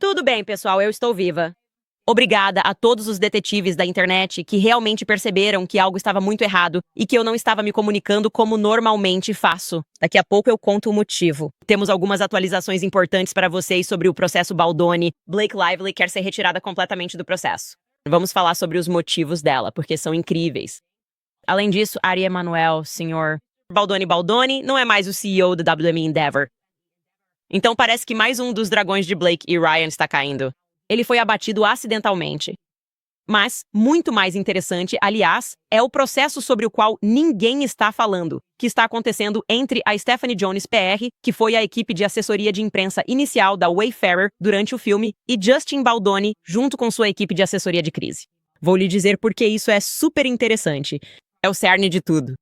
Tudo bem, pessoal, eu estou viva. Obrigada a todos os detetives da internet que realmente perceberam que algo estava muito errado e que eu não estava me comunicando como normalmente faço. Daqui a pouco eu conto o motivo. Temos algumas atualizações importantes para vocês sobre o processo Baldoni. Blake Lively quer ser retirada completamente do processo. Vamos falar sobre os motivos dela, porque são incríveis. Além disso, Ari Emanuel, senhor Baldoni, não é mais o CEO da WME Endeavor. Então parece que mais um dos dragões de Blake e Ryan está caindo. Ele foi abatido acidentalmente. Mas, muito mais interessante, aliás, é o processo sobre o qual ninguém está falando, que está acontecendo entre a Stephanie Jones PR, que foi a equipe de assessoria de imprensa inicial da Wayfarer durante o filme, e Justin Baldoni, junto com sua equipe de assessoria de crise. Vou lhe dizer por que isso é super interessante. É o cerne de tudo.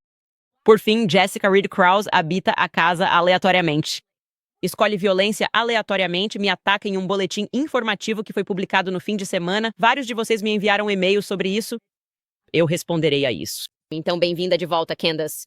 Por fim, Jessica Reed Krause habita a casa aleatoriamente. Escolhe violência aleatoriamente, me ataca em um boletim informativo que foi publicado no fim de semana. Vários de vocês me enviaram e-mails sobre isso. Eu responderei a isso. Então, bem-vinda de volta, Candace.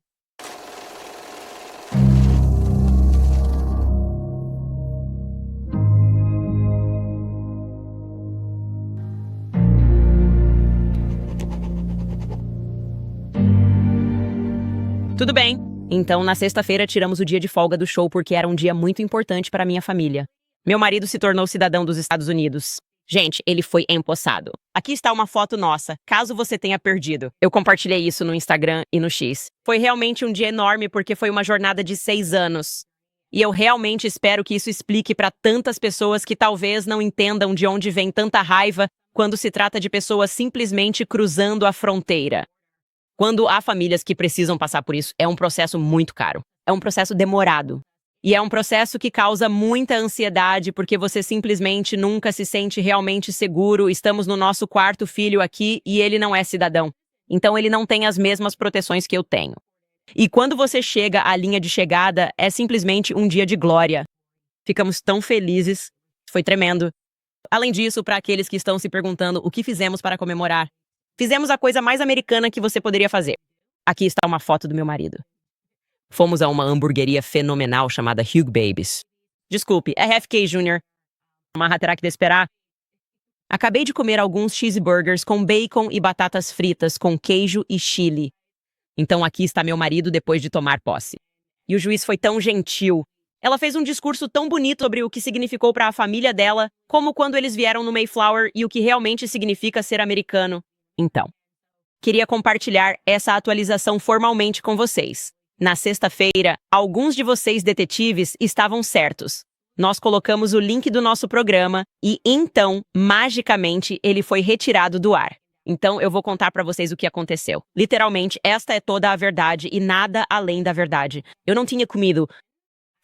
Tudo bem. Então, na sexta-feira, tiramos o dia de folga do show porque era um dia muito importante para minha família. Meu marido se tornou cidadão dos Estados Unidos. Gente, ele foi empossado. Aqui está uma foto nossa, caso você tenha perdido. Eu compartilhei isso no Instagram e no X. Foi realmente um dia enorme porque foi uma jornada de 6 anos. E eu realmente espero que isso explique para tantas pessoas que talvez não entendam de onde vem tanta raiva quando se trata de pessoas simplesmente cruzando a fronteira. Quando há famílias que precisam passar por isso, é um processo muito caro. É um processo demorado. E é um processo que causa muita ansiedade, porque você simplesmente nunca se sente realmente seguro. Estamos no nosso quarto filho aqui e ele não é cidadão. Então ele não tem as mesmas proteções que eu tenho. E quando você chega à linha de chegada, é simplesmente um dia de glória. Ficamos tão felizes. Foi tremendo. Além disso, para aqueles que estão se perguntando o que fizemos para comemorar, fizemos a coisa mais americana que você poderia fazer. Aqui está uma foto do meu marido. Fomos a uma hamburgueria fenomenal chamada Hugh Babies. Desculpe, RFK Jr. Marra terá que te esperar. Acabei de comer alguns cheeseburgers com bacon e batatas fritas com queijo e chili. Então aqui está meu marido depois de tomar posse. E o juiz foi tão gentil. Ela fez um discurso tão bonito sobre o que significou para a família dela, como quando eles vieram no Mayflower e o que realmente significa ser americano. Então, queria compartilhar essa atualização formalmente com vocês. Na sexta-feira, alguns de vocês detetives estavam certos. Nós colocamos o link do nosso programa e, então, magicamente, ele foi retirado do ar. Então, eu vou contar para vocês o que aconteceu. Literalmente, esta é toda a verdade e nada além da verdade. Eu não tinha comido.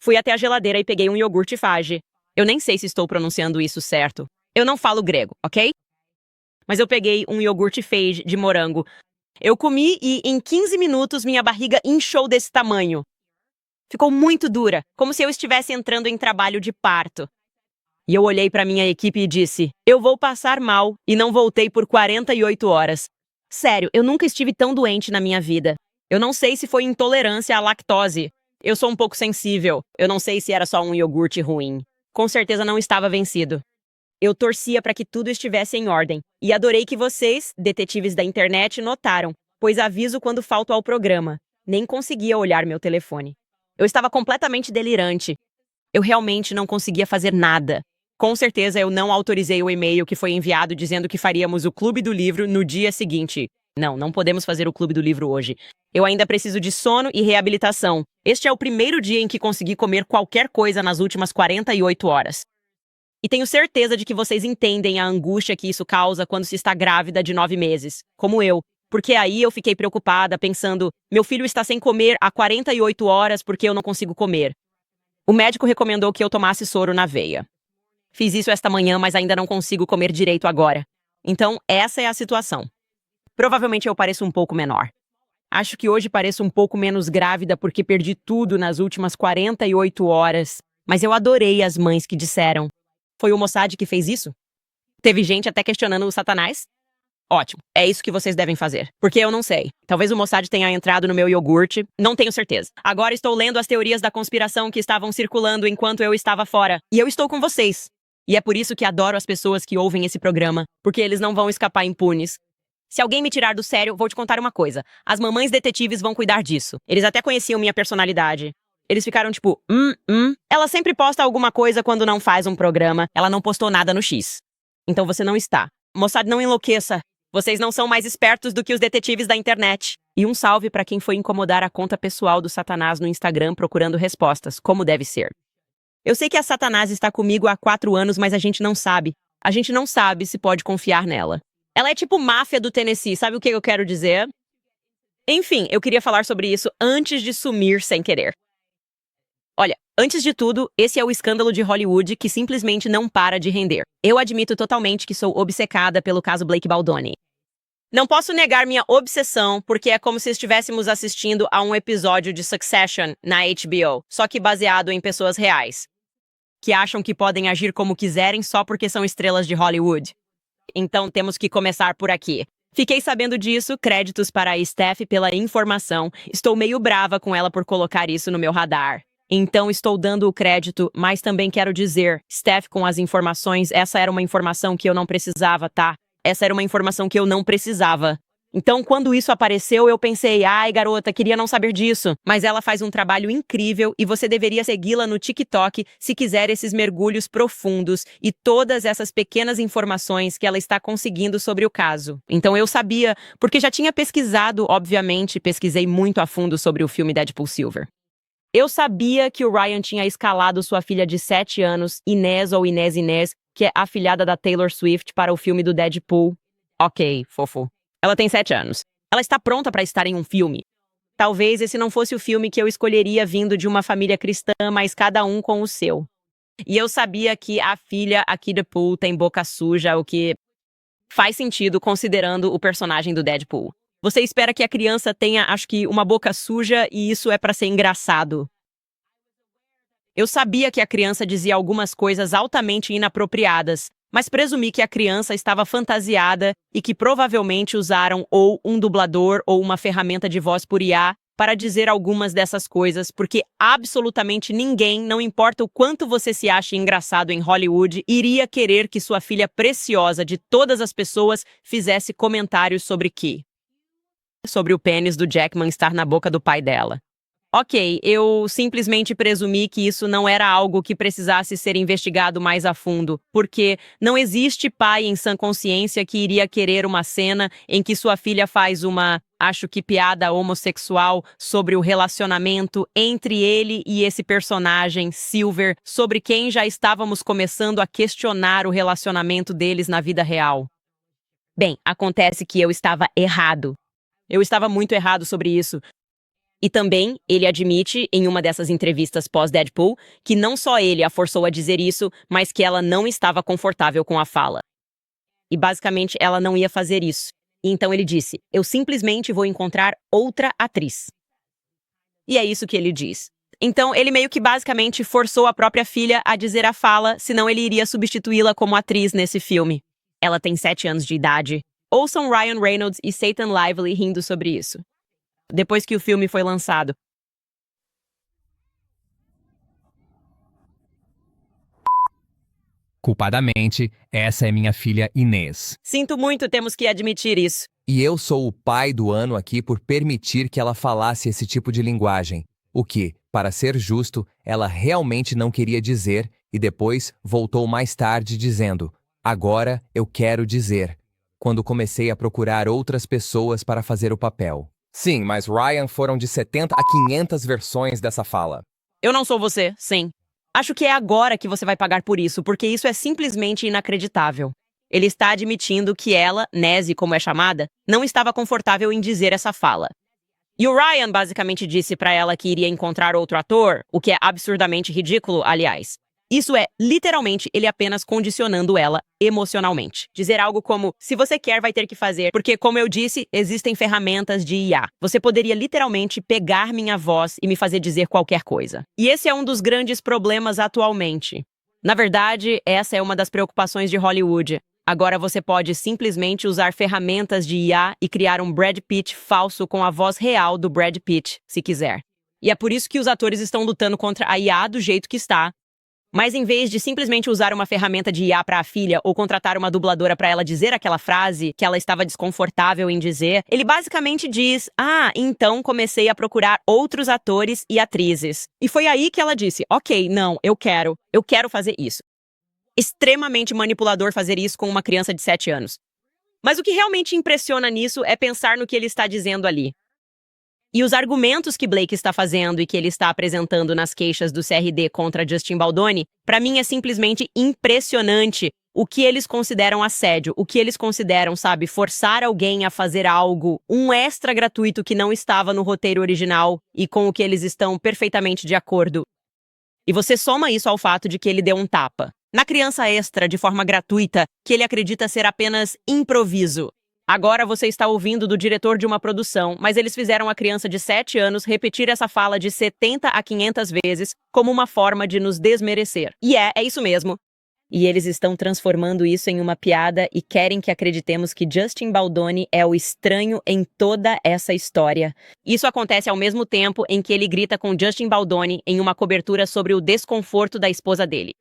Fui até a geladeira e peguei um iogurte Fage. Eu nem sei se estou pronunciando isso certo. Eu não falo grego, ok? Mas eu peguei um iogurte Fage de morango. Eu comi e, em 15 minutos, minha barriga inchou desse tamanho. Ficou muito dura, como se eu estivesse entrando em trabalho de parto. E eu olhei para minha equipe e disse, eu vou passar mal, e não voltei por 48 horas. Sério, eu nunca estive tão doente na minha vida. Eu não sei se foi intolerância à lactose. Eu sou um pouco sensível. Eu não sei se era só um iogurte ruim. Com certeza não estava vencido. Eu torcia para que tudo estivesse em ordem. E adorei que vocês, detetives da internet, notaram, pois aviso quando falto ao programa. Nem conseguia olhar meu telefone. Eu estava completamente delirante. Eu realmente não conseguia fazer nada. Com certeza eu não autorizei o e-mail que foi enviado dizendo que faríamos o Clube do Livro no dia seguinte. Não podemos fazer o Clube do Livro hoje. Eu ainda preciso de sono e reabilitação. Este é o primeiro dia em que consegui comer qualquer coisa nas últimas 48 horas. E tenho certeza de que vocês entendem a angústia que isso causa quando se está grávida de 9 meses, como eu. Porque aí eu fiquei preocupada, pensando, meu filho está sem comer há 48 horas porque eu não consigo comer. O médico recomendou que eu tomasse soro na veia. Fiz isso esta manhã, mas ainda não consigo comer direito agora. Então, essa é a situação. Provavelmente eu pareço um pouco menor. Acho que hoje pareço um pouco menos grávida porque perdi tudo nas últimas 48 horas. Mas eu adorei as mães que disseram. Foi o Mossad que fez isso? Teve gente até questionando o Satanás? Ótimo, é isso que vocês devem fazer. Porque eu não sei. Talvez o Mossad tenha entrado no meu iogurte. Não tenho certeza. Agora estou lendo as teorias da conspiração que estavam circulando enquanto eu estava fora. E eu estou com vocês. E é por isso que adoro as pessoas que ouvem esse programa, porque eles não vão escapar impunes. Se alguém me tirar do sério, vou te contar uma coisa. As mamães detetives vão cuidar disso. Eles até conheciam minha personalidade. Eles ficaram tipo, Ela sempre posta alguma coisa quando não faz um programa. Ela não postou nada no X. Então você não está. Moçada, não enlouqueça. Vocês não são mais espertos do que os detetives da internet. E um salve para quem foi incomodar a conta pessoal do Satanás no Instagram procurando respostas, como deve ser. Eu sei que a Satanás está comigo há 4 anos, mas a gente não sabe. A gente não sabe se pode confiar nela. Ela é tipo máfia do Tennessee, sabe o que eu quero dizer? Enfim, eu queria falar sobre isso antes de sumir sem querer. Olha, antes de tudo, esse é o escândalo de Hollywood que simplesmente não para de render. Eu admito totalmente que sou obcecada pelo caso Blake Baldoni. Não posso negar minha obsessão, porque é como se estivéssemos assistindo a um episódio de Succession na HBO, só que baseado em pessoas reais, que acham que podem agir como quiserem só porque são estrelas de Hollywood. Então temos que começar por aqui. Fiquei sabendo disso, créditos para a Steph pela informação. Estou meio brava com ela por colocar isso no meu radar. Então estou dando o crédito, mas também quero dizer, Steph com as informações, essa era uma informação que eu não precisava, tá? Essa era uma informação que eu não precisava. Então, quando isso apareceu, eu pensei, ai, garota, queria não saber disso. Mas ela faz um trabalho incrível e você deveria segui-la no TikTok se quiser esses mergulhos profundos e todas essas pequenas informações que ela está conseguindo sobre o caso. Então, eu sabia, porque já tinha pesquisado, obviamente, pesquisei muito a fundo sobre o filme Deadpool Silver. Eu sabia que o Ryan tinha escalado sua filha de 7 anos, Inés ou Inés, que é afilhada da Taylor Swift, para o filme do Deadpool. Ok, fofo. Ela tem 7 anos. Ela está pronta para estar em um filme. Talvez esse não fosse o filme que eu escolheria vindo de uma família cristã, mas cada um com o seu. E eu sabia que a filha aqui do Pool tem boca suja, o que faz sentido considerando o personagem do Deadpool. Você espera que a criança tenha, acho que, uma boca suja e isso é para ser engraçado. Eu sabia que a criança dizia algumas coisas altamente inapropriadas, mas presumi que a criança estava fantasiada e que provavelmente usaram ou um dublador ou uma ferramenta de voz por IA para dizer algumas dessas coisas, porque absolutamente ninguém, não importa o quanto você se ache engraçado em Hollywood, iria querer que sua filha preciosa de todas as pessoas fizesse comentários sobre o pênis do Jackman estar na boca do pai dela. Ok, eu simplesmente presumi que isso não era algo que precisasse ser investigado mais a fundo, porque não existe pai em sã consciência que iria querer uma cena em que sua filha faz uma, acho que piada homossexual sobre o relacionamento entre ele e esse personagem, Silver, sobre quem já estávamos começando a questionar o relacionamento deles na vida real. Bem, acontece que eu estava errado. Eu estava muito errado sobre isso. E também, ele admite, em uma dessas entrevistas pós-Deadpool, que não só ele a forçou a dizer isso, mas que ela não estava confortável com a fala. E basicamente, ela não ia fazer isso. E então ele disse, eu simplesmente vou encontrar outra atriz. E é isso que ele diz. Então, ele meio que basicamente forçou a própria filha a dizer a fala, senão ele iria substituí-la como atriz nesse filme. Ela tem 7 anos de idade. Ouçam Ryan Reynolds e Satan Lively rindo sobre isso. Depois que o filme foi lançado. Culpadamente, essa é minha filha Inês. Sinto muito, temos que admitir isso. E eu sou o pai do ano aqui por permitir que ela falasse esse tipo de linguagem. O que, para ser justo, ela realmente não queria dizer e depois voltou mais tarde dizendo, agora eu quero dizer, quando comecei a procurar outras pessoas para fazer o papel. Sim, mas Ryan foram de 70 a 500 versões dessa fala. Eu não sou você, sim. Acho que é agora que você vai pagar por isso, porque isso é simplesmente inacreditável. Ele está admitindo que ela, Nezzy como é chamada, não estava confortável em dizer essa fala. E o Ryan basicamente disse pra ela que iria encontrar outro ator, o que é absurdamente ridículo, aliás. Isso é, literalmente, ele apenas condicionando ela emocionalmente. Dizer algo como, se você quer, vai ter que fazer, porque, como eu disse, existem ferramentas de IA. Você poderia literalmente pegar minha voz e me fazer dizer qualquer coisa. E esse é um dos grandes problemas atualmente. Na verdade, essa é uma das preocupações de Hollywood. Agora você pode simplesmente usar ferramentas de IA e criar um Brad Pitt falso com a voz real do Brad Pitt, se quiser. E é por isso que os atores estão lutando contra a IA do jeito que está. Mas em vez de simplesmente usar uma ferramenta de IA para a filha ou contratar uma dubladora para ela dizer aquela frase que ela estava desconfortável em dizer, ele basicamente diz: "Ah, então comecei a procurar outros atores e atrizes." E foi aí que ela disse: "Ok, não, eu quero fazer isso." Extremamente manipulador fazer isso com uma criança de 7 anos. Mas o que realmente impressiona nisso é pensar no que ele está dizendo ali. E os argumentos que Blake está fazendo e que ele está apresentando nas queixas do CRD contra Justin Baldoni, para mim é simplesmente impressionante o que eles consideram assédio, o que eles consideram, sabe, forçar alguém a fazer algo, um extra gratuito que não estava no roteiro original e com o que eles estão perfeitamente de acordo. E você soma isso ao fato de que ele deu um tapa na criança extra de forma gratuita, que ele acredita ser apenas improviso. Agora você está ouvindo do diretor de uma produção, mas eles fizeram a criança de 7 anos repetir essa fala de 70 a 500 vezes como uma forma de nos desmerecer. E é isso mesmo. E eles estão transformando isso em uma piada e querem que acreditemos que Justin Baldoni é o estranho em toda essa história. Isso acontece ao mesmo tempo em que ele grita com Justin Baldoni em uma cobertura sobre o desconforto da esposa dele.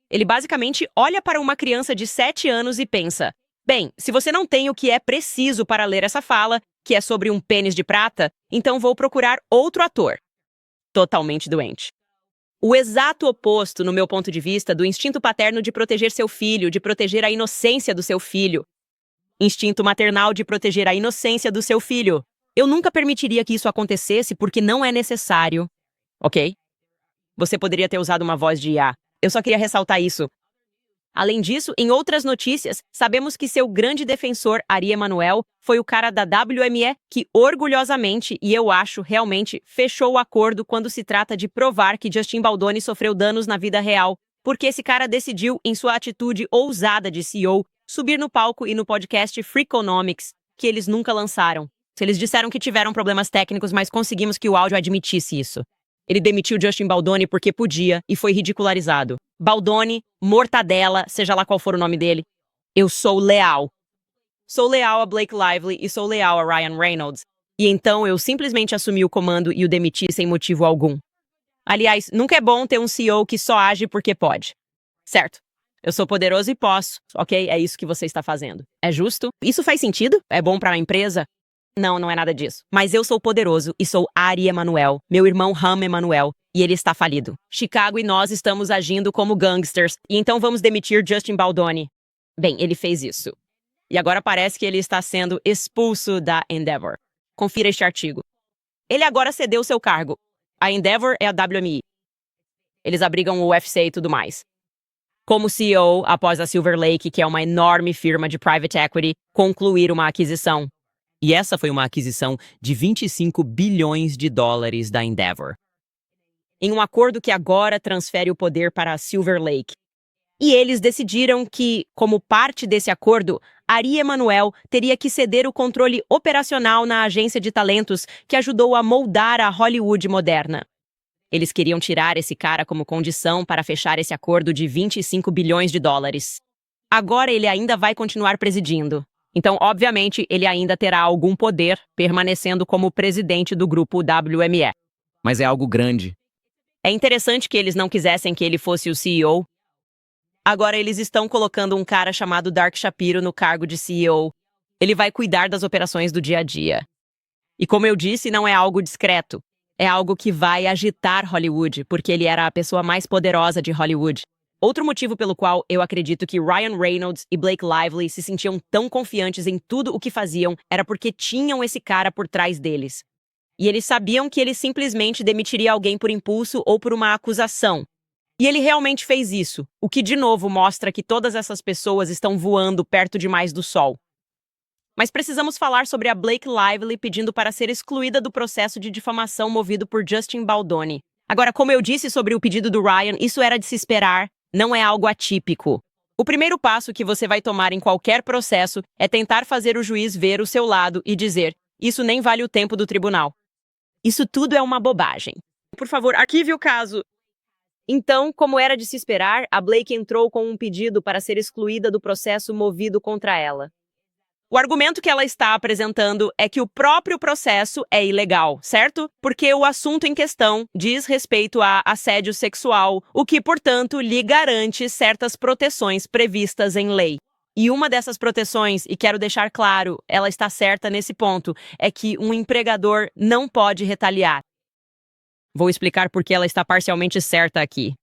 Ele basicamente olha para uma criança de 7 anos e pensa: bem, se você não tem o que é preciso para ler essa fala, que é sobre um pênis de prata, então vou procurar outro ator. Totalmente doente. O exato oposto, no meu ponto de vista, do instinto paterno de proteger seu filho, de proteger a inocência do seu filho. Instinto maternal de proteger a inocência do seu filho. Eu nunca permitiria que isso acontecesse porque não é necessário. Ok? Você poderia ter usado uma voz de IA. Eu só queria ressaltar isso. Além disso, em outras notícias, sabemos que seu grande defensor, Ari Emanuel, foi o cara da WME que orgulhosamente, e eu acho realmente, fechou o acordo quando se trata de provar que Justin Baldoni sofreu danos na vida real, porque esse cara decidiu, em sua atitude ousada de CEO, subir no palco e no podcast Freakonomics, que eles nunca lançaram. Eles disseram que tiveram problemas técnicos, mas conseguimos que o áudio admitisse isso. Ele demitiu Justin Baldoni porque podia e foi ridicularizado. Baldoni, mortadela, seja lá qual for o nome dele. Eu sou leal. Sou leal a Blake Lively e sou leal a Ryan Reynolds. E então eu simplesmente assumi o comando e o demiti sem motivo algum. Aliás, nunca é bom ter um CEO que só age porque pode. Certo. Eu sou poderoso e posso, ok? É isso que você está fazendo. É justo? Isso faz sentido? É bom para a empresa? Não, não é nada disso. Mas eu sou poderoso e sou Ari Emanuel, meu irmão Ham Emanuel, e ele está falido. Chicago e nós estamos agindo como gangsters, e então vamos demitir Justin Baldoni. Bem, ele fez isso. E agora parece que ele está sendo expulso da Endeavor. Confira este artigo. Ele agora cedeu seu cargo. A Endeavor é a WME. Eles abrigam o UFC e tudo mais. Como CEO, após a Silver Lake, que é uma enorme firma de private equity, concluir uma aquisição. E essa foi uma aquisição de 25 bilhões de dólares da Endeavor. Em um acordo que agora transfere o poder para a Silver Lake. E eles decidiram que, como parte desse acordo, Ari Emanuel teria que ceder o controle operacional na agência de talentos que ajudou a moldar a Hollywood moderna. Eles queriam tirar esse cara como condição para fechar esse acordo de 25 bilhões de dólares. Agora ele ainda vai continuar presidindo. Então, obviamente, ele ainda terá algum poder, permanecendo como presidente do grupo WME. Mas é algo grande. É interessante que eles não quisessem que ele fosse o CEO. Agora eles estão colocando um cara chamado Dark Shapiro no cargo de CEO. Ele vai cuidar das operações do dia a dia. E como eu disse, não é algo discreto. É algo que vai agitar Hollywood, porque ele era a pessoa mais poderosa de Hollywood. Outro motivo pelo qual eu acredito que Ryan Reynolds e Blake Lively se sentiam tão confiantes em tudo o que faziam era porque tinham esse cara por trás deles. E eles sabiam que ele simplesmente demitiria alguém por impulso ou por uma acusação. E ele realmente fez isso, o que de novo mostra que todas essas pessoas estão voando perto demais do sol. Mas precisamos falar sobre a Blake Lively pedindo para ser excluída do processo de difamação movido por Justin Baldoni. Agora, como eu disse sobre o pedido do Ryan, isso era de se esperar. Não é algo atípico. O primeiro passo que você vai tomar em qualquer processo é tentar fazer o juiz ver o seu lado e dizer: isso nem vale o tempo do tribunal. Isso tudo é uma bobagem. Por favor, arquive o caso. Então, como era de se esperar, a Blake entrou com um pedido para ser excluída do processo movido contra ela. O argumento que ela está apresentando é que o próprio processo é ilegal, certo? Porque o assunto em questão diz respeito a assédio sexual, o que, portanto, lhe garante certas proteções previstas em lei. E uma dessas proteções, e quero deixar claro, ela está certa nesse ponto, é que um empregador não pode retaliar. Vou explicar por que ela está parcialmente certa aqui.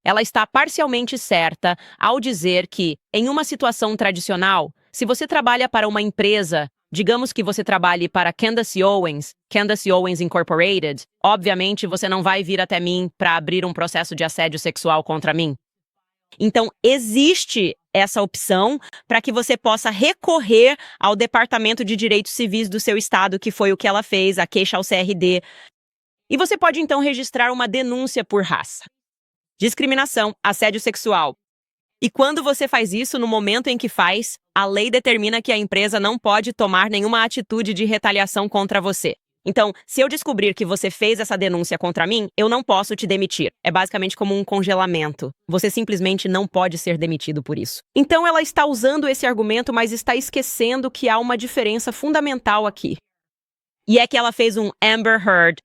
Ela está parcialmente certa ao dizer que, em uma situação tradicional, se você trabalha para uma empresa, digamos que você trabalhe para Candace Owens Incorporated, obviamente você não vai vir até mim para abrir um processo de assédio sexual contra mim. Então, existe essa opção para que você possa recorrer ao Departamento de Direitos Civis do seu estado, que foi o que ela fez, a queixa ao CRD. E você pode, então, registrar uma denúncia por raça, discriminação, assédio sexual. E quando você faz isso, no momento em que faz, a lei determina que a empresa não pode tomar nenhuma atitude de retaliação contra você. Então, se eu descobrir que você fez essa denúncia contra mim, eu não posso te demitir. É basicamente como um congelamento. Você simplesmente não pode ser demitido por isso. Então, ela está usando esse argumento, mas está esquecendo que há uma diferença fundamental aqui. E é que ela fez um Amber Heard.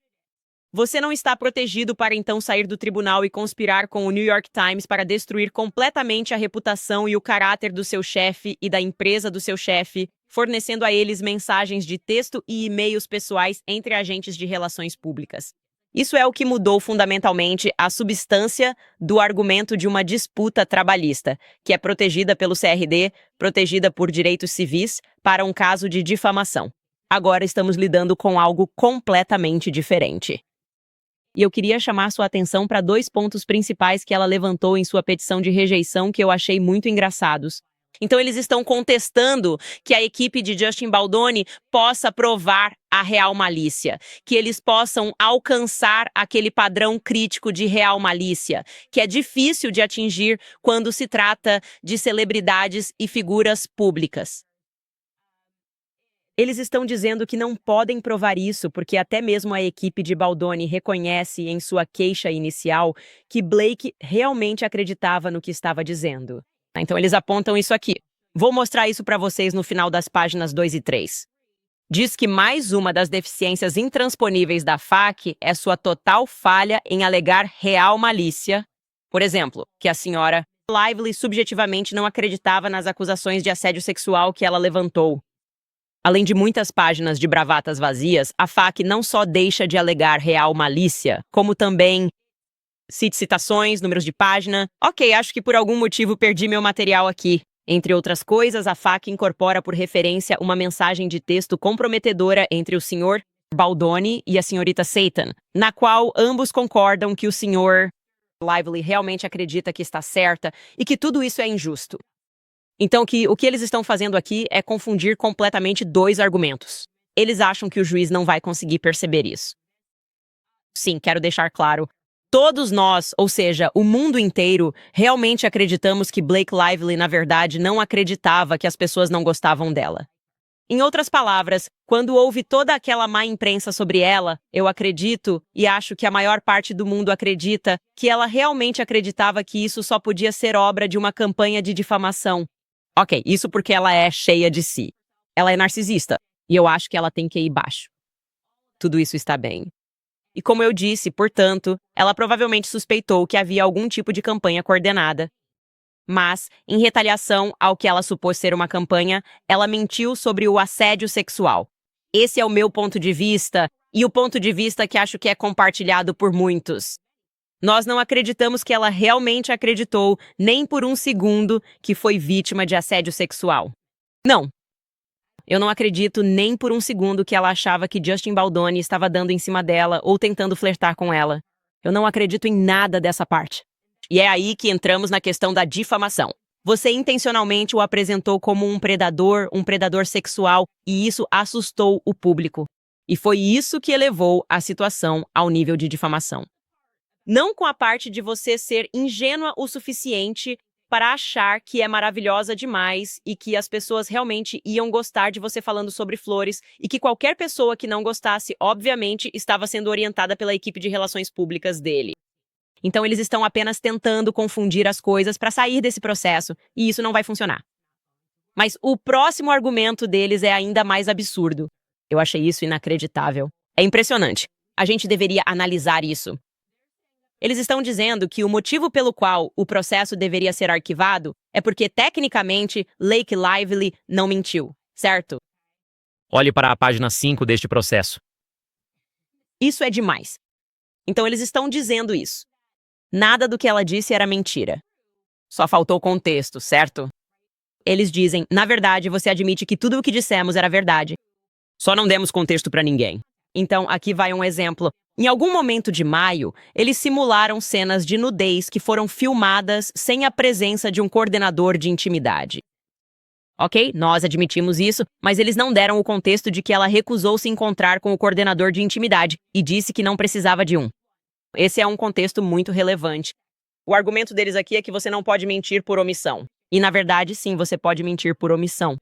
Você não está protegido para então sair do tribunal e conspirar com o New York Times para destruir completamente a reputação e o caráter do seu chefe e da empresa do seu chefe, fornecendo a eles mensagens de texto e e-mails pessoais entre agentes de relações públicas. Isso é o que mudou fundamentalmente a substância do argumento de uma disputa trabalhista, que é protegida pelo CRD, protegida por direitos civis, para um caso de difamação. Agora estamos lidando com algo completamente diferente. E eu queria chamar sua atenção para 2 pontos principais que ela levantou em sua petição de rejeição que eu achei muito engraçados. Então, eles estão contestando que a equipe de Justin Baldoni possa provar a real malícia, que eles possam alcançar aquele padrão crítico de real malícia, que é difícil de atingir quando se trata de celebridades e figuras públicas. Eles estão dizendo que não podem provar isso porque até mesmo a equipe de Baldoni reconhece em sua queixa inicial que Blake realmente acreditava no que estava dizendo. Então eles apontam isso aqui. Vou mostrar isso para vocês no final das páginas 2 e 3. Diz que mais uma das deficiências intransponíveis da FAQ é sua total falha em alegar real malícia. Por exemplo, que a senhora Lively subjetivamente não acreditava nas acusações de assédio sexual que ela levantou. Além de muitas páginas de bravatas vazias, a FAQ não só deixa de alegar real malícia, como também cite citações, números de página. Ok, acho que por algum motivo perdi meu material aqui. Entre outras coisas, a FAQ incorpora por referência uma mensagem de texto comprometedora entre o Sr. Baldoni e a senhorita Satan, na qual ambos concordam que o Sr. Lively realmente acredita que está certa e que tudo isso é injusto. Então, o que eles estão fazendo aqui é confundir completamente 2 argumentos. Eles acham que o juiz não vai conseguir perceber isso. Sim, quero deixar claro. Todos nós, ou seja, o mundo inteiro, realmente acreditamos que Blake Lively, na verdade, não acreditava que as pessoas não gostavam dela. Em outras palavras, quando houve toda aquela má imprensa sobre ela, eu acredito, e acho que a maior parte do mundo acredita, que ela realmente acreditava que isso só podia ser obra de uma campanha de difamação. Ok, isso porque ela é cheia de si. Ela é narcisista, e eu acho que ela tem QI baixo. Tudo isso está bem. E como eu disse, portanto, ela provavelmente suspeitou que havia algum tipo de campanha coordenada. Mas, em retaliação ao que ela supôs ser uma campanha, ela mentiu sobre o assédio sexual. Esse é o meu ponto de vista, e o ponto de vista que acho que é compartilhado por muitos. Nós não acreditamos que ela realmente acreditou, nem por um segundo, que foi vítima de assédio sexual. Não. Eu não acredito nem por um segundo que ela achava que Justin Baldoni estava dando em cima dela ou tentando flertar com ela. Eu não acredito em nada dessa parte. E é aí que entramos na questão da difamação. Você intencionalmente o apresentou como um predador sexual, e isso assustou o público. E foi isso que elevou a situação ao nível de difamação. Não com a parte de você ser ingênua o suficiente para achar que é maravilhosa demais e que as pessoas realmente iam gostar de você falando sobre flores e que qualquer pessoa que não gostasse, obviamente, estava sendo orientada pela equipe de relações públicas dele. Então, eles estão apenas tentando confundir as coisas para sair desse processo, e isso não vai funcionar. Mas o próximo argumento deles é ainda mais absurdo. Eu achei isso inacreditável. É impressionante. A gente deveria analisar isso. Eles estão dizendo que o motivo pelo qual o processo deveria ser arquivado é porque, tecnicamente, Blake Lively não mentiu, certo? Olhe para a página 5 deste processo. Isso é demais. Então eles estão dizendo isso. Nada do que ela disse era mentira. Só faltou contexto, certo? Eles dizem, na verdade, você admite que tudo o que dissemos era verdade. Só não demos contexto para ninguém. Então, aqui vai um exemplo. Em algum momento de maio, eles simularam cenas de nudez que foram filmadas sem a presença de um coordenador de intimidade. Ok, nós admitimos isso, mas eles não deram o contexto de que ela recusou se encontrar com o coordenador de intimidade e disse que não precisava de um. Esse é um contexto muito relevante. O argumento deles aqui é que você não pode mentir por omissão. E, na verdade, sim, você pode mentir por omissão.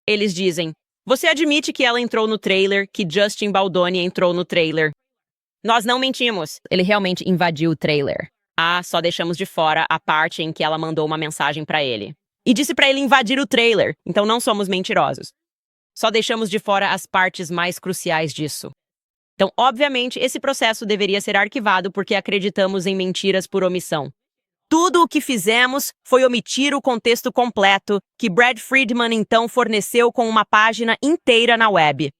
Eles dizem, você admite que ela entrou no trailer, que Justin Baldoni entrou no trailer. Nós não mentimos. Ele realmente invadiu o trailer. Só deixamos de fora a parte em que ela mandou uma mensagem para ele. E disse para ele invadir o trailer, então não somos mentirosos. Só deixamos de fora as partes mais cruciais disso. Então, obviamente, esse processo deveria ser arquivado porque acreditamos em mentiras por omissão. Tudo o que fizemos foi omitir o contexto completo que Brad Friedman então forneceu com uma página inteira na web.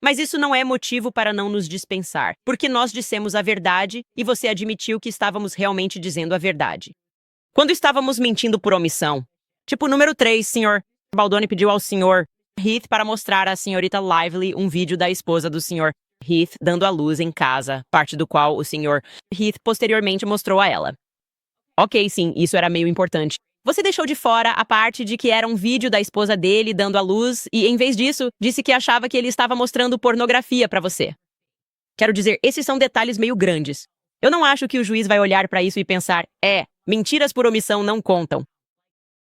Mas isso não é motivo para não nos dispensar, porque nós dissemos a verdade e você admitiu que estávamos realmente dizendo a verdade. Quando estávamos mentindo por omissão, tipo número 3, Sr. Baldoni pediu ao Sr. Heath para mostrar à senhorita Lively um vídeo da esposa do Sr. Heath dando à luz em casa, parte do qual o Sr. Heath posteriormente mostrou a ela. Ok, sim, isso era meio importante. Você deixou de fora a parte de que era um vídeo da esposa dele dando à luz e, em vez disso, disse que achava que ele estava mostrando pornografia para você. Quero dizer, esses são detalhes meio grandes. Eu não acho que o juiz vai olhar para isso e pensar, mentiras por omissão não contam.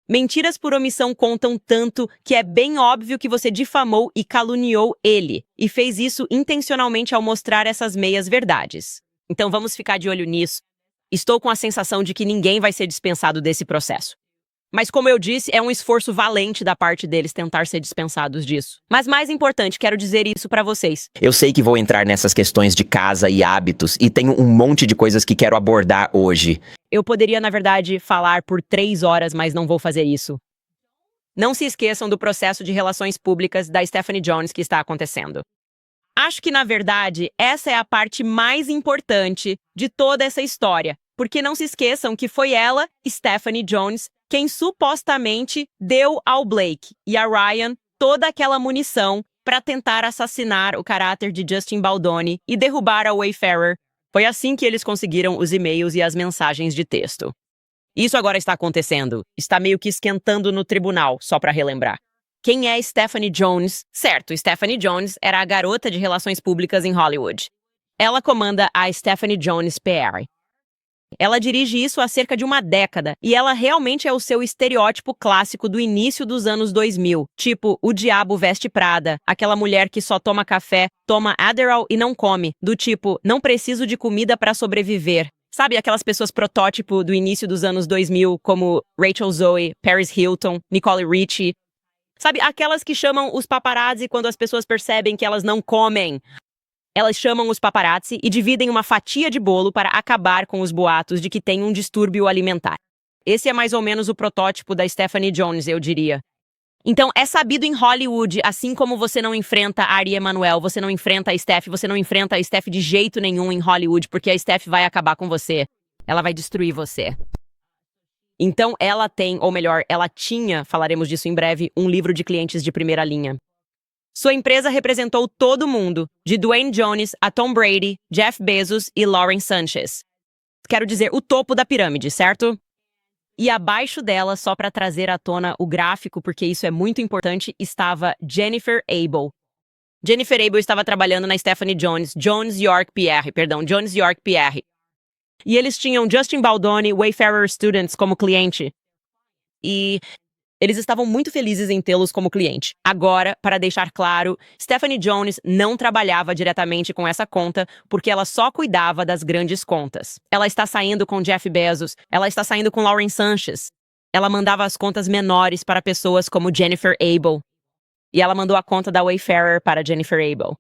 Mentiras por omissão contam tanto que é bem óbvio que você difamou e caluniou ele, e fez isso intencionalmente ao mostrar essas meias verdades. Então vamos ficar de olho nisso. Estou com a sensação de que ninguém vai ser dispensado desse processo. Mas, como eu disse, é um esforço valente da parte deles tentar ser dispensados disso. Mas mais importante, quero dizer isso para vocês. Eu sei que vou entrar nessas questões de casa e hábitos, e tenho um monte de coisas que quero abordar hoje. Eu poderia, na verdade, falar por 3 horas, mas não vou fazer isso. Não se esqueçam do processo de relações públicas da Stephanie Jones que está acontecendo. Acho que, na verdade, essa é a parte mais importante de toda essa história. Porque não se esqueçam que foi ela, Stephanie Jones, quem supostamente deu ao Blake e a Ryan toda aquela munição para tentar assassinar o caráter de Justin Baldoni e derrubar a Wayfarer. Foi assim que eles conseguiram os e-mails e as mensagens de texto. Isso agora está acontecendo. Está meio que esquentando no tribunal, só para relembrar. Quem é Stephanie Jones? Certo, Stephanie Jones era a garota de relações públicas em Hollywood. Ela comanda a Stephanie Jones PR. Ela dirige isso há cerca de uma década, e ela realmente é o seu estereótipo clássico do início dos anos 2000, tipo, o diabo veste Prada, aquela mulher que só toma café, toma Adderall e não come, do tipo, não preciso de comida para sobreviver. Sabe aquelas pessoas protótipo do início dos anos 2000, como Rachel Zoe, Paris Hilton, Nicole Richie? Sabe, aquelas que chamam os paparazzi quando as pessoas percebem que elas não comem. Elas chamam os paparazzi e dividem uma fatia de bolo para acabar com os boatos de que tem um distúrbio alimentar. Esse é mais ou menos o protótipo da Stephanie Jones, eu diria. Então, é sabido em Hollywood, assim como você não enfrenta a Ari Emanuel, você não enfrenta a Steph, você não enfrenta a Steph de jeito nenhum em Hollywood, porque a Steph vai acabar com você. Ela vai destruir você. Então, ela tem, ou melhor, ela tinha, falaremos disso em breve, um livro de clientes de primeira linha. Sua empresa representou todo mundo, de Dwayne Jones a Tom Brady, Jeff Bezos e Lauren Sanchez. Quero dizer, o topo da pirâmide, certo? E abaixo dela, só para trazer à tona o gráfico, porque isso é muito importante, estava Jennifer Abel. Jennifer Abel estava trabalhando na Stephanie Jones, Jones York PR. E eles tinham Justin Baldoni, Wayfarer Students como cliente. E eles estavam muito felizes em tê-los como cliente. Agora, para deixar claro, Stephanie Jones não trabalhava diretamente com essa conta porque ela só cuidava das grandes contas. Ela está saindo com Jeff Bezos, ela está saindo com Lauren Sanchez. ela mandava as contas menores para pessoas como Jennifer Abel. E ela mandou a conta da Wayfarer para Jennifer Abel.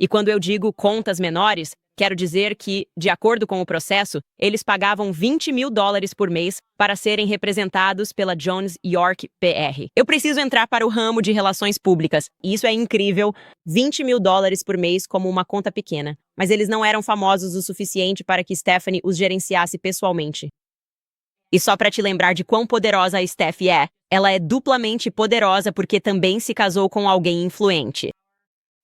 E quando eu digo contas menores, quero dizer que, de acordo com o processo, eles pagavam $20 mil por mês para serem representados pela Jones York PR. Eu preciso entrar para o ramo de relações públicas. E isso é incrível, $20 mil por mês como uma conta pequena. Mas eles não eram famosos o suficiente para que Stephanie os gerenciasse pessoalmente. E só para te lembrar de quão poderosa a Steph é, ela é duplamente poderosa porque também se casou com alguém influente.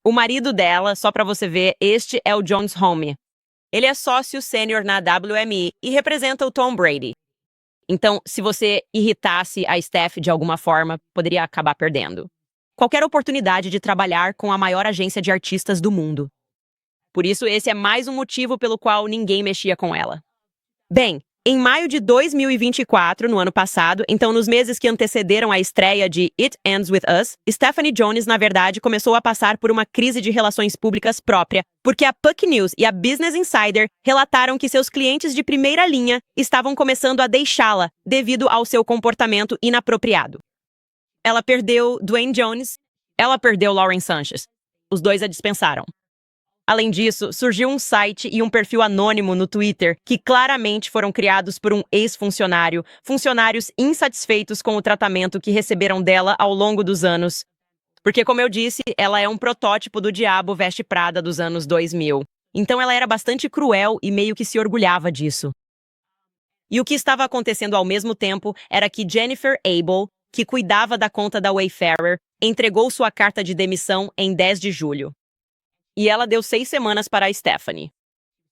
O marido dela, só para você ver, este é o Jones Home. Ele é sócio sênior na WME e representa o Tom Brady. Então, se você irritasse a Steph de alguma forma, poderia acabar perdendo qualquer oportunidade de trabalhar com a maior agência de artistas do mundo. Por isso, esse é mais um motivo pelo qual ninguém mexia com ela. Bem, em maio de 2024, no ano passado, então nos meses que antecederam a estreia de It Ends With Us, Stephanie Jones, na verdade, começou a passar por uma crise de relações públicas própria, porque a Puck News e a Business Insider relataram que seus clientes de primeira linha estavam começando a deixá-la devido ao seu comportamento inapropriado. Ela perdeu Dwayne Jones, ela perdeu Lauren Sanchez. Os dois a dispensaram. Além disso, surgiu um site e um perfil anônimo no Twitter que claramente foram criados por um ex-funcionário, funcionários insatisfeitos com o tratamento que receberam dela ao longo dos anos. Porque, como eu disse, ela é um protótipo do Diabo Veste Prada dos anos 2000. Então ela era bastante cruel e meio que se orgulhava disso. E o que estava acontecendo ao mesmo tempo era que Jennifer Abel, que cuidava da conta da Wayfarer, entregou sua carta de demissão em 10 de julho. E ela deu 6 semanas para a Stephanie.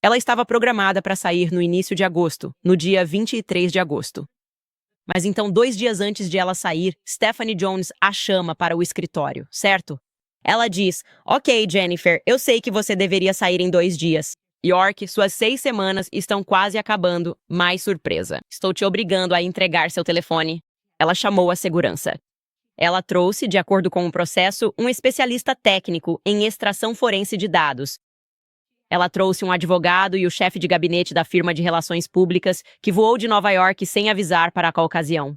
Ela estava programada para sair no início de agosto, no dia 23 de agosto. Mas então, 2 dias antes de ela sair, Stephanie Jones a chama para o escritório, certo? Ela diz, ok, Jennifer, eu sei que você deveria sair em 2 dias. York, suas 6 semanas estão quase acabando, mais surpresa. Estou te obrigando a entregar seu telefone. Ela chamou a segurança. Ela trouxe, de acordo com o processo, um especialista técnico em extração forense de dados. Ela trouxe um advogado e o chefe de gabinete da firma de relações públicas que voou de Nova York sem avisar para a ocasião.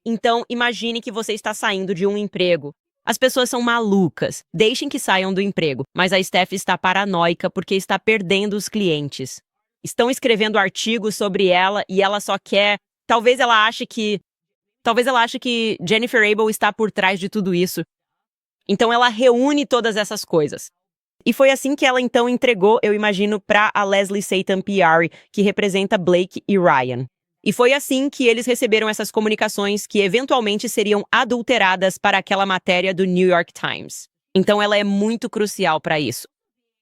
Então, imagine que você está saindo de um emprego. As pessoas são malucas. Deixem que saiam do emprego. Mas a Steph está paranoica porque está perdendo os clientes. Estão escrevendo artigos sobre ela e ela só quer... Talvez ela ache que Jennifer Abel está por trás de tudo isso. Então ela reúne todas essas coisas. E foi assim que ela então entregou, eu imagino, para a Leslie Satan PR, que representa Blake e Ryan. E foi assim que eles receberam essas comunicações que eventualmente seriam adulteradas para aquela matéria do New York Times. Então ela é muito crucial para isso.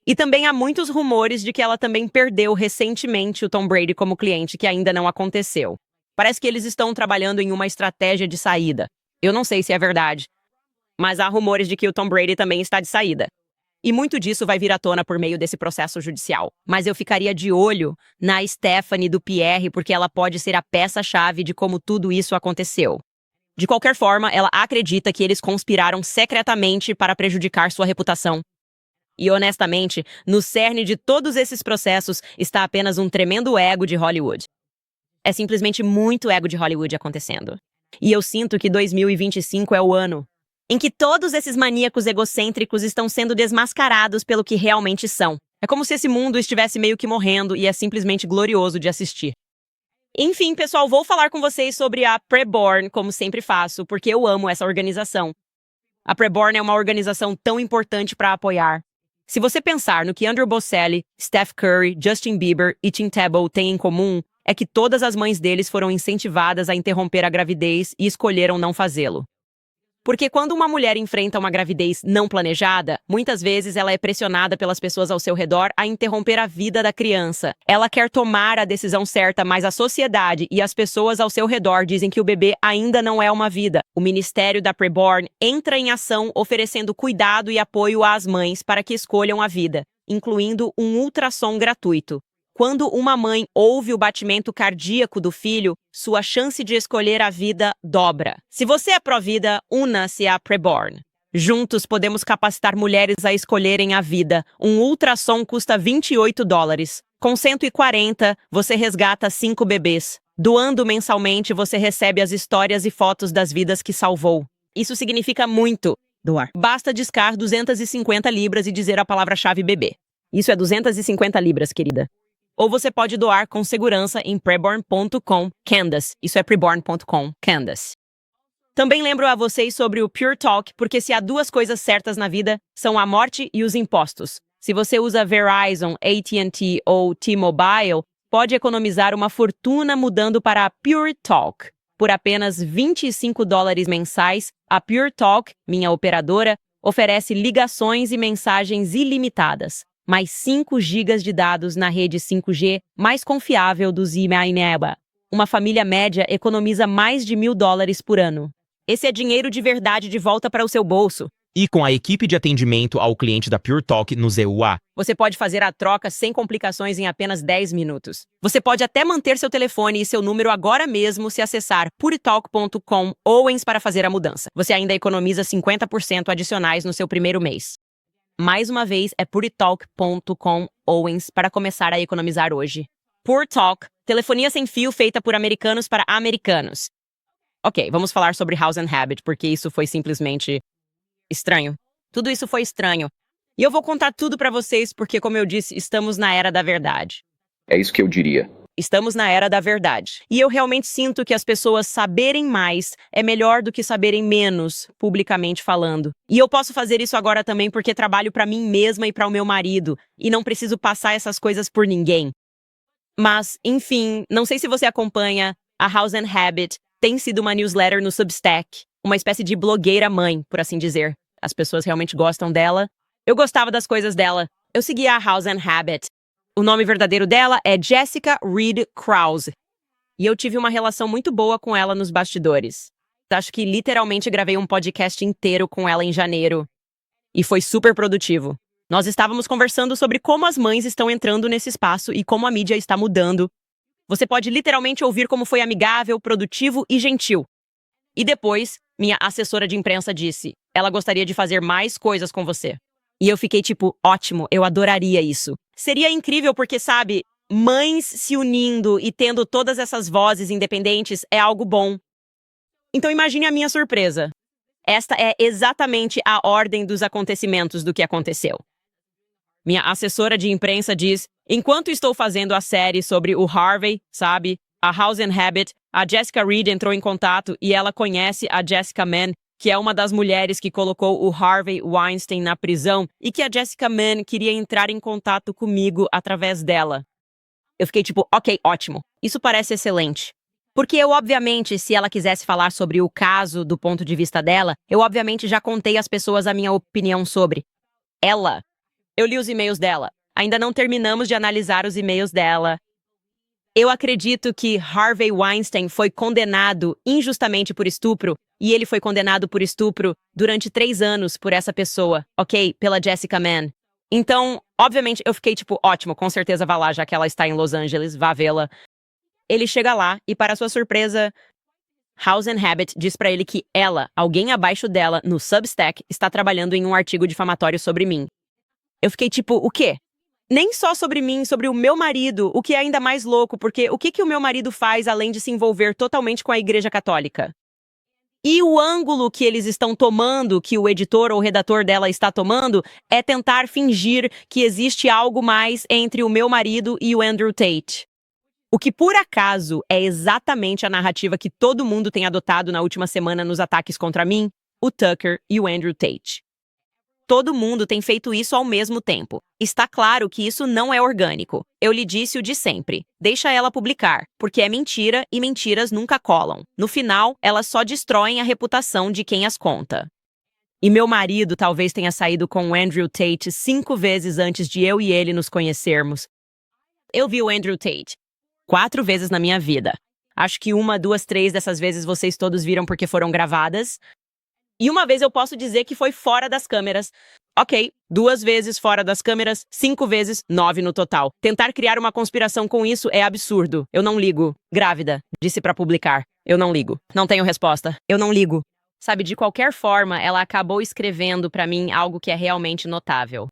E também há muitos rumores de que ela também perdeu recentemente o Tom Brady como cliente, que ainda não aconteceu. Parece que eles estão trabalhando em uma estratégia de saída. Eu não sei se é verdade, mas há rumores de que o Tom Brady também está de saída. E muito disso vai vir à tona por meio desse processo judicial. Mas eu ficaria de olho na Stephanie do PR, porque ela pode ser a peça-chave de como tudo isso aconteceu. De qualquer forma, ela acredita que eles conspiraram secretamente para prejudicar sua reputação. E honestamente, no cerne de todos esses processos está apenas um tremendo ego de Hollywood. É simplesmente muito ego de Hollywood acontecendo. E eu sinto que 2025 é o ano em que todos esses maníacos egocêntricos estão sendo desmascarados pelo que realmente são. É como se esse mundo estivesse meio que morrendo e é simplesmente glorioso de assistir. Enfim, pessoal, vou falar com vocês sobre a Preborn, como sempre faço, porque eu amo essa organização. A Preborn é uma organização tão importante para apoiar. Se você pensar no que Andrew Bocelli, Steph Curry, Justin Bieber e Tim Tebow têm em comum, é que todas as mães deles foram incentivadas a interromper a gravidez e escolheram não fazê-lo. Porque quando uma mulher enfrenta uma gravidez não planejada, muitas vezes ela é pressionada pelas pessoas ao seu redor a interromper a vida da criança. Ela quer tomar a decisão certa, mas a sociedade e as pessoas ao seu redor dizem que o bebê ainda não é uma vida. O Ministério da Preborn entra em ação oferecendo cuidado e apoio às mães para que escolham a vida, incluindo um ultrassom gratuito. Quando uma mãe ouve o batimento cardíaco do filho, sua chance de escolher a vida dobra. Se você é pró-vida, una-se à Preborn. Juntos podemos capacitar mulheres a escolherem a vida. Um ultrassom custa $28. Com 140, você resgata 5 bebês. Doando mensalmente, você recebe as histórias e fotos das vidas que salvou. Isso significa muito. Doar. Basta discar 250 libras e dizer a palavra-chave bebê. Isso é 250 libras, querida. Ou você pode doar com segurança em preborn.com, Candace. Isso é preborn.com, Candace. Também lembro a vocês sobre o Pure Talk, porque se há duas coisas certas na vida, são a morte e os impostos. Se você usa Verizon, AT&T ou T-Mobile, pode economizar uma fortuna mudando para a Pure Talk. Por apenas $25 mensais, a Pure Talk, minha operadora, oferece ligações e mensagens ilimitadas, mais 5 GB de dados na rede 5G mais confiável dos IMEA. Uma família média economiza mais de $1.000 por ano. Esse é dinheiro de verdade de volta para o seu bolso. E com a equipe de atendimento ao cliente da Pure Talk no ZUA, Você pode fazer a troca sem complicações em apenas 10 minutos. Você pode até manter seu telefone e seu número agora mesmo se acessar puretalk.com Owens para fazer a mudança. Você ainda economiza 50% adicionais no seu primeiro mês. Mais uma vez, é puretalk.com Owens para começar a economizar hoje. Pure Talk, telefonia sem fio feita por americanos para americanos. Ok, vamos falar sobre House and Habit, porque isso foi simplesmente estranho. Tudo isso foi estranho. E eu vou contar tudo pra vocês porque, como eu disse, estamos na era da verdade. É isso que eu diria. Estamos na era da verdade. E eu realmente sinto que as pessoas saberem mais é melhor do que saberem menos, publicamente falando. E eu posso fazer isso agora também porque trabalho pra mim mesma e para o meu marido, e não preciso passar essas coisas por ninguém. Mas, enfim, não sei se você acompanha, a House and Habit tem sido uma newsletter no Substack, uma espécie de blogueira mãe, por assim dizer. As pessoas realmente gostam dela. Eu gostava das coisas dela. Eu seguia a House and Habit. O nome verdadeiro dela é Jessica Reed Krause. E eu tive uma relação muito boa com ela nos bastidores. Acho que literalmente gravei um podcast inteiro com ela em janeiro. E foi super produtivo. Nós estávamos conversando sobre como as mães estão entrando nesse espaço e como a mídia está mudando. Você pode literalmente ouvir como foi amigável, produtivo e gentil. E depois, minha assessora de imprensa disse, ela gostaria de fazer mais coisas com você. E eu fiquei tipo, ótimo, eu adoraria isso. Seria incrível porque, sabe, mães se unindo e tendo todas essas vozes independentes é algo bom. Então imagine a minha surpresa. Esta é exatamente a ordem dos acontecimentos do que aconteceu. Minha assessora de imprensa diz, enquanto estou fazendo a série sobre o Harvey, sabe, a House and Habit, a Jessica Reed entrou em contato e ela conhece a Jessica Mann, que é uma das mulheres que colocou o Harvey Weinstein na prisão e que a Jessica Mann queria entrar em contato comigo através dela. Eu fiquei tipo, ok, ótimo. Isso parece excelente. Porque eu, obviamente, se ela quisesse falar sobre o caso do ponto de vista dela, eu, obviamente, já contei às pessoas a minha opinião sobre ela. Eu li os e-mails dela. Ainda não terminamos de analisar os e-mails dela. Eu acredito que Harvey Weinstein foi condenado injustamente por estupro, e ele foi condenado por estupro durante 3 anos por essa pessoa, ok? Pela Jessica Mann. Então, obviamente, eu fiquei tipo, ótimo, com certeza vá lá, já que ela está em Los Angeles, vá vê-la. Ele chega lá e, para sua surpresa, House and Habit diz pra ele que ela, alguém abaixo dela, no Substack, está trabalhando em um artigo difamatório sobre mim. Eu fiquei tipo, o quê? Nem só sobre mim, sobre o meu marido, o que é ainda mais louco, porque o que o meu marido faz além de se envolver totalmente com a Igreja Católica? E o ângulo que eles estão tomando, que o editor ou redator dela está tomando, é tentar fingir que existe algo mais entre o meu marido e o Andrew Tate. O que, por acaso, é exatamente a narrativa que todo mundo tem adotado na última semana nos ataques contra mim, o Tucker e o Andrew Tate. Todo mundo tem feito isso ao mesmo tempo. Está claro que isso não é orgânico. Eu lhe disse o de sempre. Deixa ela publicar, porque é mentira e mentiras nunca colam. No final, elas só destroem a reputação de quem as conta. E meu marido talvez tenha saído com o Andrew Tate 5 vezes antes de eu e ele nos conhecermos. Eu vi o Andrew Tate 4 vezes na minha vida. Acho que 1, 2, 3 dessas vezes vocês todos viram porque foram gravadas. E uma vez eu posso dizer que foi fora das câmeras. Ok, 2 vezes fora das câmeras, 5 vezes, 9 no total. Tentar criar uma conspiração com isso é absurdo. Eu não ligo. Grávida, disse pra publicar. Eu não ligo. Não tenho resposta. Eu não ligo. Sabe, de qualquer forma, ela acabou escrevendo pra mim algo que é realmente notável.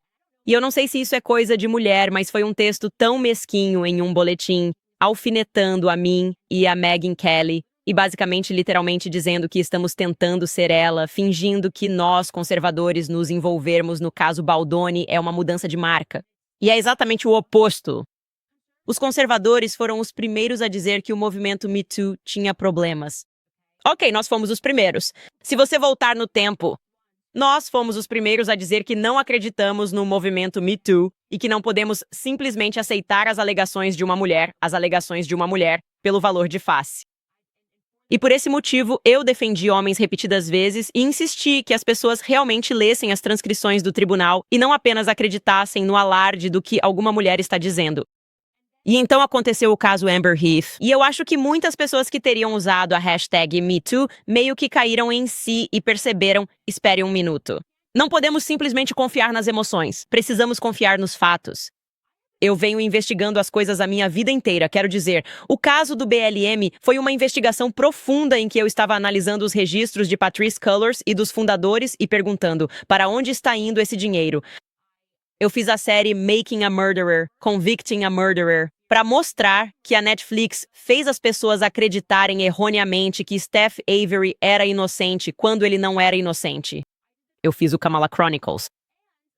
E eu não sei se isso é coisa de mulher, mas foi um texto tão mesquinho em um boletim. alfinetando a mim e a Megyn Kelly, e basicamente, literalmente dizendo que estamos tentando ser ela, fingindo que nós, conservadores, nos envolvermos no caso Baldoni é uma mudança de marca. E é exatamente o oposto. Os conservadores foram os primeiros a dizer que o movimento Me Too tinha problemas. Ok, nós fomos os primeiros. Se você voltar no tempo, nós fomos os primeiros a dizer que não acreditamos no movimento Me Too e que não podemos simplesmente aceitar as alegações de uma mulher, pelo valor de face. E por esse motivo, eu defendi homens repetidas vezes e insisti que as pessoas realmente lessem as transcrições do tribunal e não apenas acreditassem no alarde do que alguma mulher está dizendo. E então aconteceu o caso Amber Heath, e eu acho que muitas pessoas que teriam usado a hashtag MeToo meio que caíram em si e perceberam, espere um minuto. Não podemos simplesmente confiar nas emoções, precisamos confiar nos fatos. Eu venho investigando as coisas a minha vida inteira, quero dizer, o caso do BLM foi uma investigação profunda em que eu estava analisando os registros de Patrisse Cullors e dos fundadores e perguntando, para onde está indo esse dinheiro? Eu fiz a série Making a Murderer, Convicting a Murderer, para mostrar que a Netflix fez as pessoas acreditarem erroneamente que Steph Avery era inocente quando ele não era inocente. Eu fiz o Kamala Chronicles.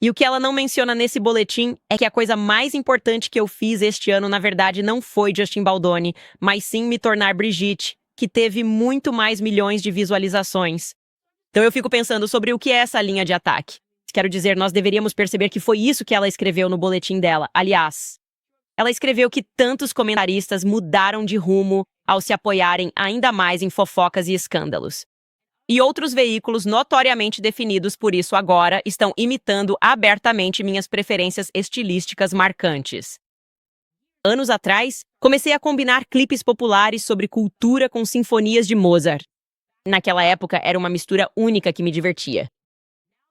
E o que ela não menciona nesse boletim é que a coisa mais importante que eu fiz este ano, na verdade, não foi Justin Baldoni, mas sim me tornar Brigitte, que teve muito mais milhões de visualizações. Então eu fico pensando sobre o que é essa linha de ataque. Quero dizer, nós deveríamos perceber que foi isso que ela escreveu no boletim dela. Aliás, ela escreveu que tantos comentaristas mudaram de rumo ao se apoiarem ainda mais em fofocas e escândalos. E outros veículos notoriamente definidos por isso agora estão imitando abertamente minhas preferências estilísticas marcantes. Anos atrás, comecei a combinar clipes populares sobre cultura com sinfonias de Mozart. Naquela época, era uma mistura única que me divertia.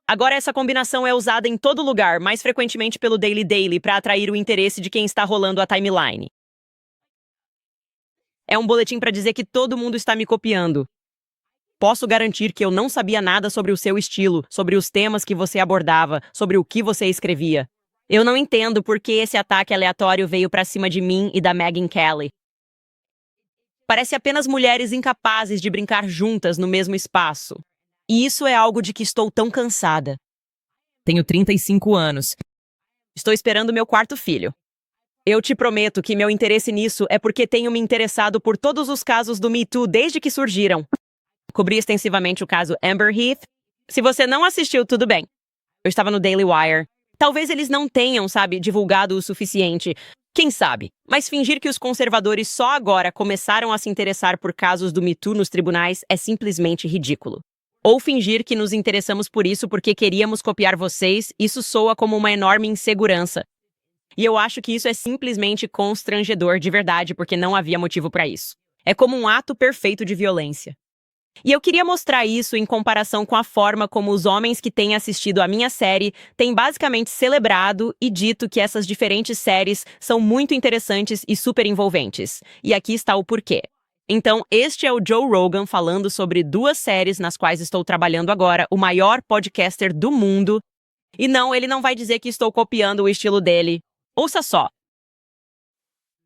Agora essa combinação é usada em todo lugar, mais frequentemente pelo Daily Daily, para atrair o interesse de quem está rolando a timeline. É um boletim para dizer que todo mundo está me copiando. Posso garantir que eu não sabia nada sobre o seu estilo, sobre os temas que você abordava, sobre o que você escrevia. Eu não entendo por que esse ataque aleatório veio para cima de mim e da Megyn Kelly. Parece apenas mulheres incapazes de brincar juntas no mesmo espaço. E isso é algo de que estou tão cansada. Tenho 35 anos. Estou esperando meu quarto filho. Eu te prometo que meu interesse nisso é porque tenho me interessado por todos os casos do Me Too desde que surgiram. Cobri extensivamente o caso Amber Heath. Se você não assistiu, tudo bem. Eu estava no Daily Wire. Talvez eles não tenham, divulgado o suficiente. Quem sabe? Mas fingir que os conservadores só agora começaram a se interessar por casos do Me Too nos tribunais é simplesmente ridículo. Ou fingir que nos interessamos por isso porque queríamos copiar vocês, isso soa como uma enorme insegurança. E eu acho que isso é simplesmente constrangedor de verdade, porque não havia motivo para isso. É como um ato perfeito de violência. E eu queria mostrar isso em comparação com a forma como os homens que têm assistido à minha série têm basicamente celebrado e dito que essas diferentes séries são muito interessantes e super envolventes. E aqui está o porquê. Então, este é o Joe Rogan falando sobre 2 séries nas quais estou trabalhando agora, o maior podcaster do mundo. E não, ele não vai dizer que estou copiando o estilo dele. Ouça só.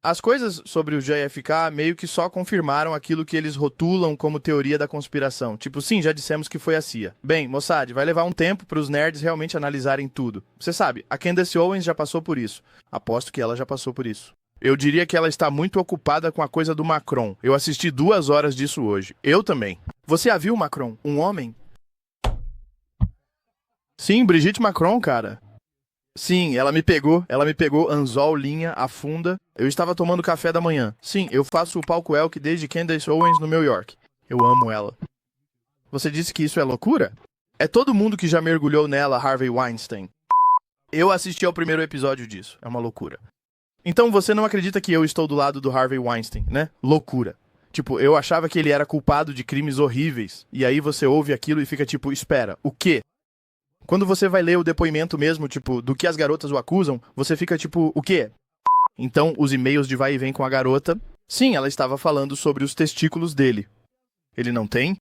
As coisas sobre o JFK meio que só confirmaram aquilo que eles rotulam como teoria da conspiração. Tipo, sim, já dissemos que foi a CIA. Bem, Mossad, vai levar um tempo para os nerds realmente analisarem tudo. Você sabe, a Candace Owens já passou por isso. Aposto que ela já passou por isso. Eu diria que ela está muito ocupada com a coisa do Macron. Eu assisti 2 horas disso hoje. Eu também. Você a viu, Macron? Um homem? Sim, Brigitte Macron, cara. Sim, ela me pegou anzol, linha, afunda. Eu estava tomando café da manhã. Sim, eu faço o palco Elk desde Candace Owens no New York. Eu amo ela. Você disse que isso é loucura? É todo mundo que já mergulhou nela, Harvey Weinstein. Eu assisti ao primeiro episódio disso. É uma loucura. Então você não acredita que eu estou do lado do Harvey Weinstein, né? Loucura. Tipo, eu achava que ele era culpado de crimes horríveis. E aí você ouve aquilo e fica tipo, espera, o quê? Quando você vai ler o depoimento mesmo, tipo, do que as garotas o acusam, você fica tipo, o quê? Então, os e-mails de vai e vem com a garota, sim, ela estava falando sobre os testículos dele. Ele não tem?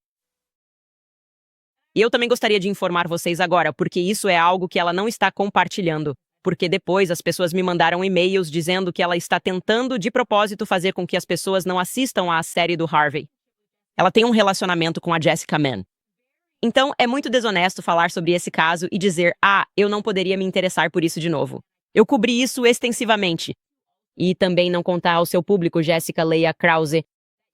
E eu também gostaria de informar vocês agora, porque isso é algo que ela não está compartilhando. porque depois as pessoas me mandaram e-mails dizendo que ela está tentando de propósito fazer com que as pessoas não assistam à série do Harvey. Ela tem um relacionamento com a Jessica Mann. Então, é muito desonesto falar sobre esse caso e dizer, eu não poderia me interessar por isso de novo. Eu cobri isso extensivamente. E também não contar ao seu público, Jessica Leia Krause,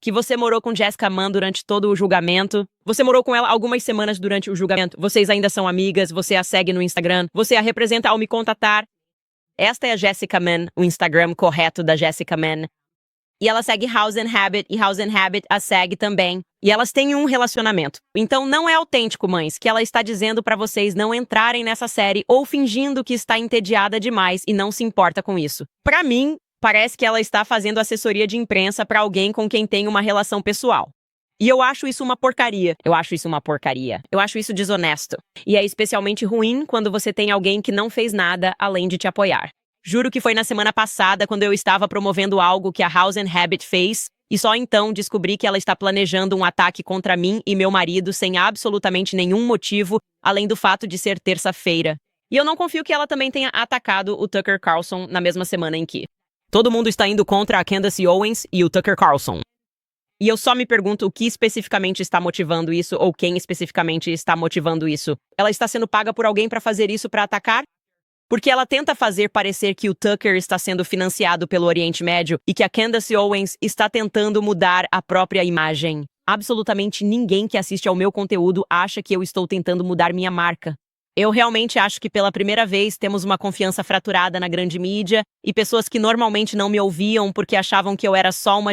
que você morou com Jessica Mann durante todo o julgamento. Você morou com ela algumas semanas durante o julgamento. Vocês ainda são amigas, você a segue no Instagram, você a representa ao me contatar. Esta é a Jessica Mann, o Instagram correto da Jessica Mann. E ela segue House and Habit, e House and Habit a segue também. E elas têm um relacionamento. Então não é autêntico, mães, que ela está dizendo pra vocês não entrarem nessa série ou fingindo que está entediada demais e não se importa com isso. Pra mim, parece que ela está fazendo assessoria de imprensa pra alguém com quem tem uma relação pessoal. E eu acho isso uma porcaria. Eu acho isso desonesto. E é especialmente ruim quando você tem alguém que não fez nada além de te apoiar. Juro que foi na semana passada quando eu estava promovendo algo que a House and Habit fez, e só então descobri que ela está planejando um ataque contra mim e meu marido sem absolutamente nenhum motivo, além do fato de ser terça-feira. E eu não confio que ela também tenha atacado o Tucker Carlson na mesma semana em que todo mundo está indo contra a Candace Owens e o Tucker Carlson. E eu só me pergunto o que especificamente está motivando isso ou quem especificamente está motivando isso. Ela está sendo paga por alguém para fazer isso para atacar? Porque ela tenta fazer parecer que o Tucker está sendo financiado pelo Oriente Médio e que a Candace Owens está tentando mudar a própria imagem. Absolutamente ninguém que assiste ao meu conteúdo acha que eu estou tentando mudar minha marca. Eu realmente acho que pela primeira vez temos uma confiança fraturada na grande mídia e pessoas que normalmente não me ouviam porque achavam que eu era só uma,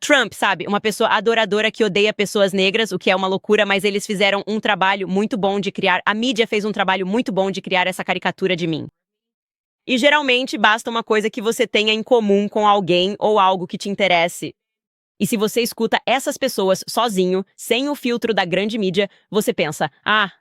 Trump, sabe? Uma pessoa adoradora que odeia pessoas negras, o que é uma loucura, mas eles fizeram um trabalho muito bom de criar... A mídia fez um trabalho muito bom de criar essa caricatura de mim. E geralmente basta uma coisa que você tenha em comum com alguém ou algo que te interesse. E se você escuta essas pessoas sozinho, sem o filtro da grande mídia, você pensa,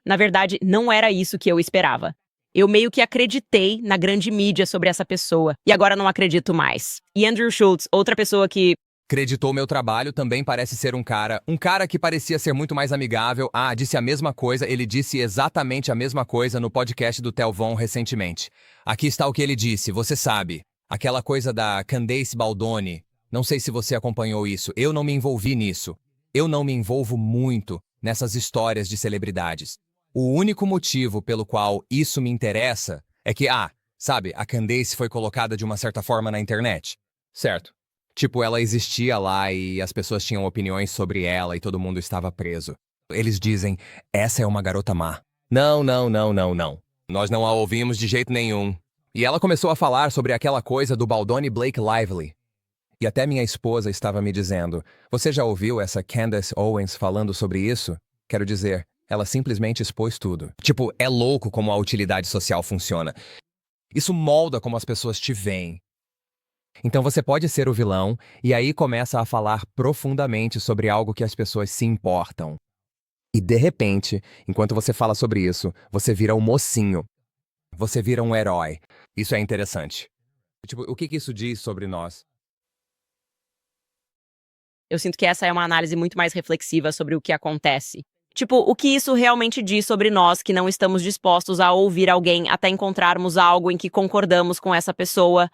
na verdade, não era isso que eu esperava. Eu meio que acreditei na grande mídia sobre essa pessoa, e agora não acredito mais. E Andrew Schultz, outra pessoa que... Acreditou meu trabalho, também parece ser um cara que parecia ser muito mais amigável. Disse a mesma coisa, ele disse exatamente a mesma coisa no podcast do Theo Von recentemente. Aqui está o que ele disse, você sabe, aquela coisa da Candace Baldoni. Não sei se você acompanhou isso, eu não me envolvi nisso. Eu não me envolvo muito nessas histórias de celebridades. O único motivo pelo qual isso me interessa é que, sabe, a Candace foi colocada de uma certa forma na internet, certo? Tipo, ela existia lá e as pessoas tinham opiniões sobre ela e todo mundo estava preso. Eles dizem, essa é uma garota má. Não. Nós não a ouvimos de jeito nenhum. E ela começou a falar sobre aquela coisa do Baldoni Blake Lively. E até minha esposa estava me dizendo, você já ouviu essa Candace Owens falando sobre isso? Quero dizer, ela simplesmente expôs tudo. Tipo, é louco como a utilidade social funciona. Isso molda como as pessoas te veem. Então você pode ser o vilão e aí começa a falar profundamente sobre algo que as pessoas se importam. E de repente, enquanto você fala sobre isso, você vira um mocinho. Você vira um herói. Isso é interessante. Tipo, o que isso diz sobre nós? Eu sinto que essa é uma análise muito mais reflexiva sobre o que acontece. Tipo, o que isso realmente diz sobre nós que não estamos dispostos a ouvir alguém até encontrarmos algo em que concordamos com essa pessoa.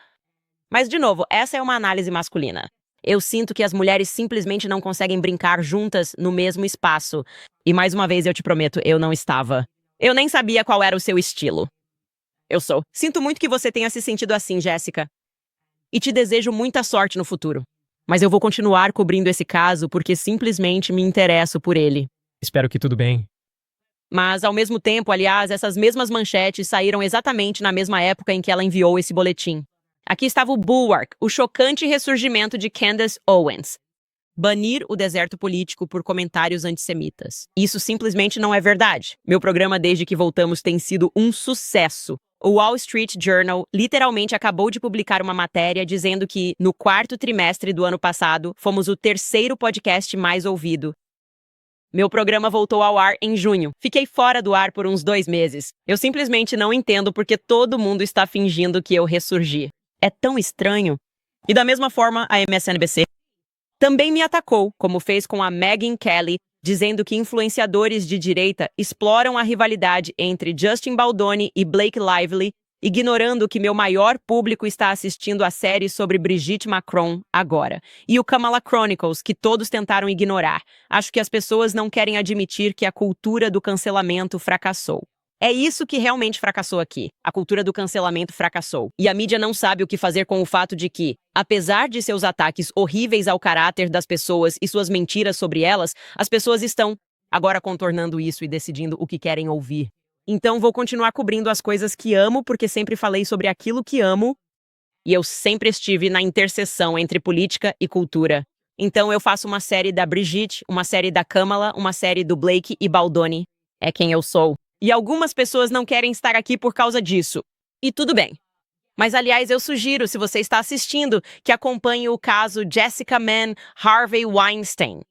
Mas, de novo, essa é uma análise masculina. Eu sinto que as mulheres simplesmente não conseguem brincar juntas no mesmo espaço. E, mais uma vez, eu te prometo, eu não estava. Eu nem sabia qual era o seu estilo. Eu sou. Sinto muito que você tenha se sentido assim, Jéssica. E te desejo muita sorte no futuro. Mas eu vou continuar cobrindo esse caso porque simplesmente me interesso por ele. Espero que tudo bem. Mas, ao mesmo tempo, aliás, essas mesmas manchetes saíram exatamente na mesma época em que ela enviou esse boletim. Aqui estava o Bulwark, o chocante ressurgimento de Candace Owens. Banir o deserto político por comentários antissemitas. Isso simplesmente não é verdade. Meu programa desde que voltamos tem sido um sucesso. O Wall Street Journal literalmente acabou de publicar uma matéria dizendo que, no quarto trimestre do ano passado, fomos o terceiro podcast mais ouvido. Meu programa voltou ao ar em junho. Fiquei fora do ar por uns 2 meses. Eu simplesmente não entendo porque todo mundo está fingindo que eu ressurgi. É tão estranho. E da mesma forma, a MSNBC também me atacou, como fez com a Megyn Kelly, dizendo que influenciadores de direita exploram a rivalidade entre Justin Baldoni e Blake Lively ignorando que meu maior público está assistindo a série sobre Brigitte Macron agora, e o Kamala Chronicles, que todos tentaram ignorar. Acho que as pessoas não querem admitir que a cultura do cancelamento fracassou. É isso que realmente fracassou aqui. A cultura do cancelamento fracassou. E a mídia não sabe o que fazer com o fato de que, apesar de seus ataques horríveis ao caráter das pessoas e suas mentiras sobre elas, as pessoas estão agora contornando isso e decidindo o que querem ouvir. Então vou continuar cobrindo as coisas que amo, porque sempre falei sobre aquilo que amo, e eu sempre estive na interseção entre política e cultura. Então eu faço uma série da Brigitte, uma série da Kamala, uma série do Blake e Baldoni. É quem eu sou. E algumas pessoas não querem estar aqui por causa disso. E tudo bem. Mas, aliás, eu sugiro, se você está assistindo, que acompanhe o caso Jessica Mann Harvey Weinstein.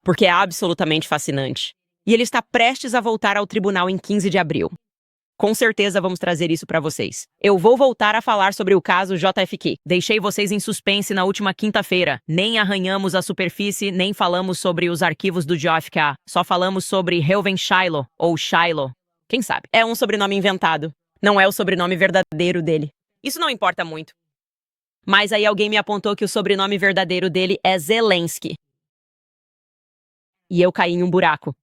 Porque é absolutamente fascinante. E ele está prestes a voltar ao tribunal em 15 de abril. Com certeza vamos trazer isso para vocês. Eu vou voltar a falar sobre o caso JFK. Deixei vocês em suspense na última quinta-feira. Nem arranhamos a superfície, nem falamos sobre os arquivos do JFK. Só falamos sobre Reuven Shiloh, ou Shiloh. Quem sabe? É um sobrenome inventado. Não é o sobrenome verdadeiro dele. Isso não importa muito. Mas aí alguém me apontou que o sobrenome verdadeiro dele é Zelensky. E eu caí em um buraco.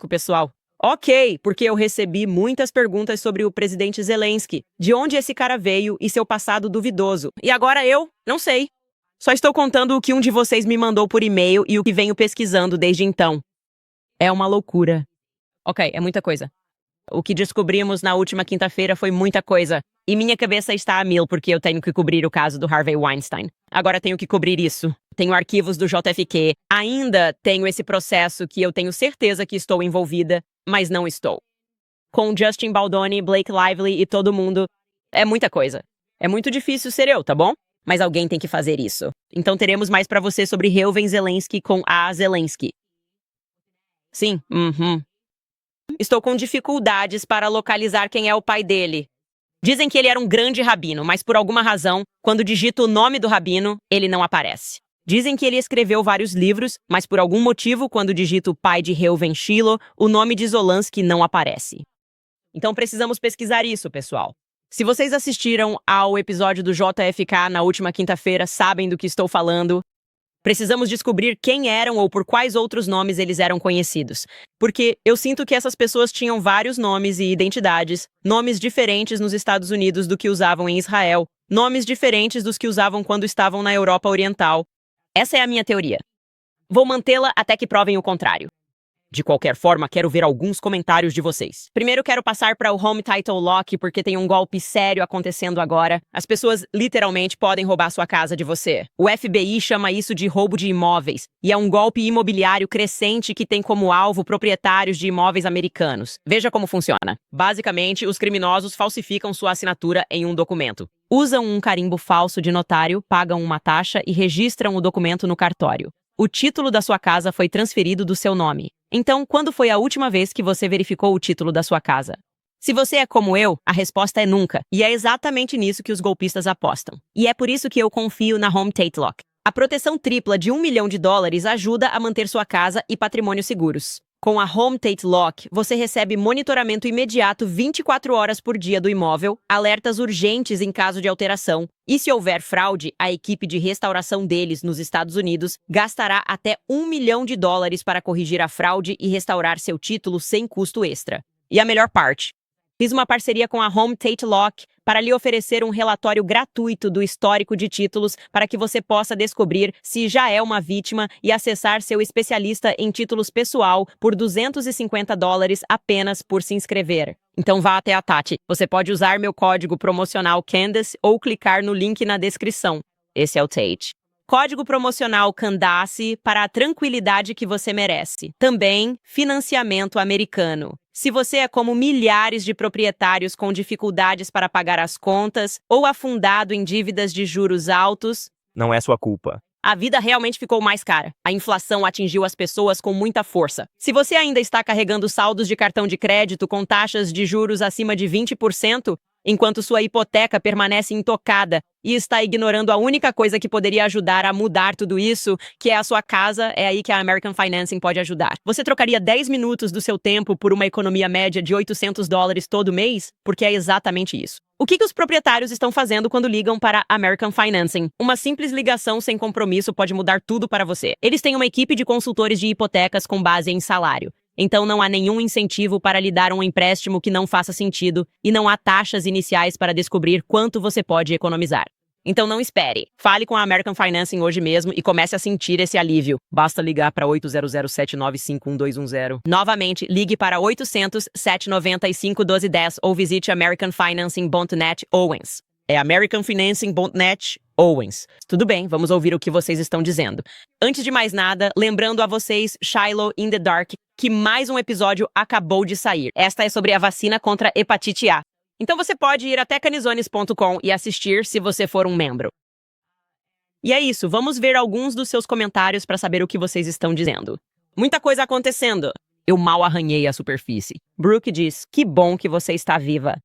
Pessoal. Ok, porque eu recebi muitas perguntas sobre o presidente Zelensky, de onde esse cara veio e seu passado duvidoso. E agora eu não sei. Só estou contando o que um de vocês me mandou por e-mail e o que venho pesquisando desde então. É uma loucura. Ok, é muita coisa. O que descobrimos na última quinta-feira foi muita coisa. E minha cabeça está a mil porque eu tenho que cobrir o caso do Harvey Weinstein. Agora tenho que cobrir isso. Tenho arquivos do JFK. Ainda tenho esse processo que eu tenho certeza que estou envolvida, mas não estou. Com Justin Baldoni, Blake Lively e todo mundo. É muita coisa. É muito difícil ser eu, tá bom? Mas alguém tem que fazer isso. Então teremos mais pra você sobre Reuven Zelensky com a Zelensky. Sim, Estou com dificuldades para localizar quem é o pai dele. Dizem que ele era um grande rabino, mas por alguma razão, quando digito o nome do rabino, ele não aparece. Dizem que ele escreveu vários livros, mas por algum motivo, quando digito o pai de Reuven Shiloh, o nome de Zolansky não aparece. Então precisamos pesquisar isso, pessoal. Se vocês assistiram ao episódio do JFK na última quinta-feira, sabem do que estou falando. Precisamos descobrir quem eram ou por quais outros nomes eles eram conhecidos. Porque eu sinto que essas pessoas tinham vários nomes e identidades, nomes diferentes nos Estados Unidos do que usavam em Israel, nomes diferentes dos que usavam quando estavam na Europa Oriental. Essa é a minha teoria. Vou mantê-la até que provem o contrário. De qualquer forma, quero ver alguns comentários de vocês. Primeiro, quero passar para o Home Title Lock, porque tem um golpe sério acontecendo agora. As pessoas literalmente podem roubar sua casa de você. O FBI chama isso de roubo de imóveis, e é um golpe imobiliário crescente que tem como alvo proprietários de imóveis americanos. Veja como funciona. Basicamente, os criminosos falsificam sua assinatura em um documento. Usam um carimbo falso de notário, pagam uma taxa e registram o documento no cartório. O título da sua casa foi transferido do seu nome. Então, quando foi a última vez que você verificou o título da sua casa? Se você é como eu, a resposta é nunca. E é exatamente nisso que os golpistas apostam. E é por isso que eu confio na Home Title Lock. A proteção tripla de $1 milhão ajuda a manter sua casa e patrimônio seguros. Com a Home Title Lock, você recebe monitoramento imediato 24 horas por dia do imóvel, alertas urgentes em caso de alteração, e se houver fraude, a equipe de restauração deles nos Estados Unidos gastará até $1 milhão para corrigir a fraude e restaurar seu título sem custo extra. E a melhor parte: fiz uma parceria com a Home Title Lock para lhe oferecer um relatório gratuito do histórico de títulos para que você possa descobrir se já é uma vítima e acessar seu especialista em títulos pessoal por $250 apenas por se inscrever. Então vá até a Tati. Você pode usar meu código promocional Candace ou clicar no link na descrição. Esse é o Tate. Código promocional Candace para a tranquilidade que você merece. Também financiamento americano. Se você é como milhares de proprietários com dificuldades para pagar as contas ou afundado em dívidas de juros altos, Não é sua culpa. a vida realmente ficou mais cara. A inflação atingiu as pessoas com muita força. Se você ainda está carregando saldos de cartão de crédito com taxas de juros acima de 20%, enquanto sua hipoteca permanece intocada e está ignorando a única coisa que poderia ajudar a mudar tudo isso, que é a sua casa. É aí que a American Financing pode ajudar. Você trocaria 10 minutos do seu tempo por uma economia média de $800 todo mês? Porque é exatamente isso. O que os proprietários estão fazendo quando ligam para American Financing? Uma simples ligação sem compromisso pode mudar tudo para você. Eles têm uma equipe de consultores de hipotecas com base em salário. Então não há nenhum incentivo para lhe dar um empréstimo que não faça sentido e não há taxas iniciais para descobrir quanto você pode economizar. Então não espere. Fale com a American Financing hoje mesmo e comece a sentir esse alívio. Basta ligar para 800-795-1210. Novamente, ligue para 800-795-1210 ou visite americanfinancing.net Owens. É americanfinancing.net Owens. Tudo bem, vamos ouvir o que vocês estão dizendo. Antes de mais nada, lembrando a vocês, Shiloh in the Dark, que mais um episódio acabou de sair. Esta é sobre a vacina contra hepatite A. Então você pode ir até canizones.com e assistir se você for um membro. E é isso, vamos ver alguns dos seus comentários para saber o que vocês estão dizendo. Muita coisa acontecendo. Eu mal arranhei a superfície. Brooke diz, que bom que você está viva.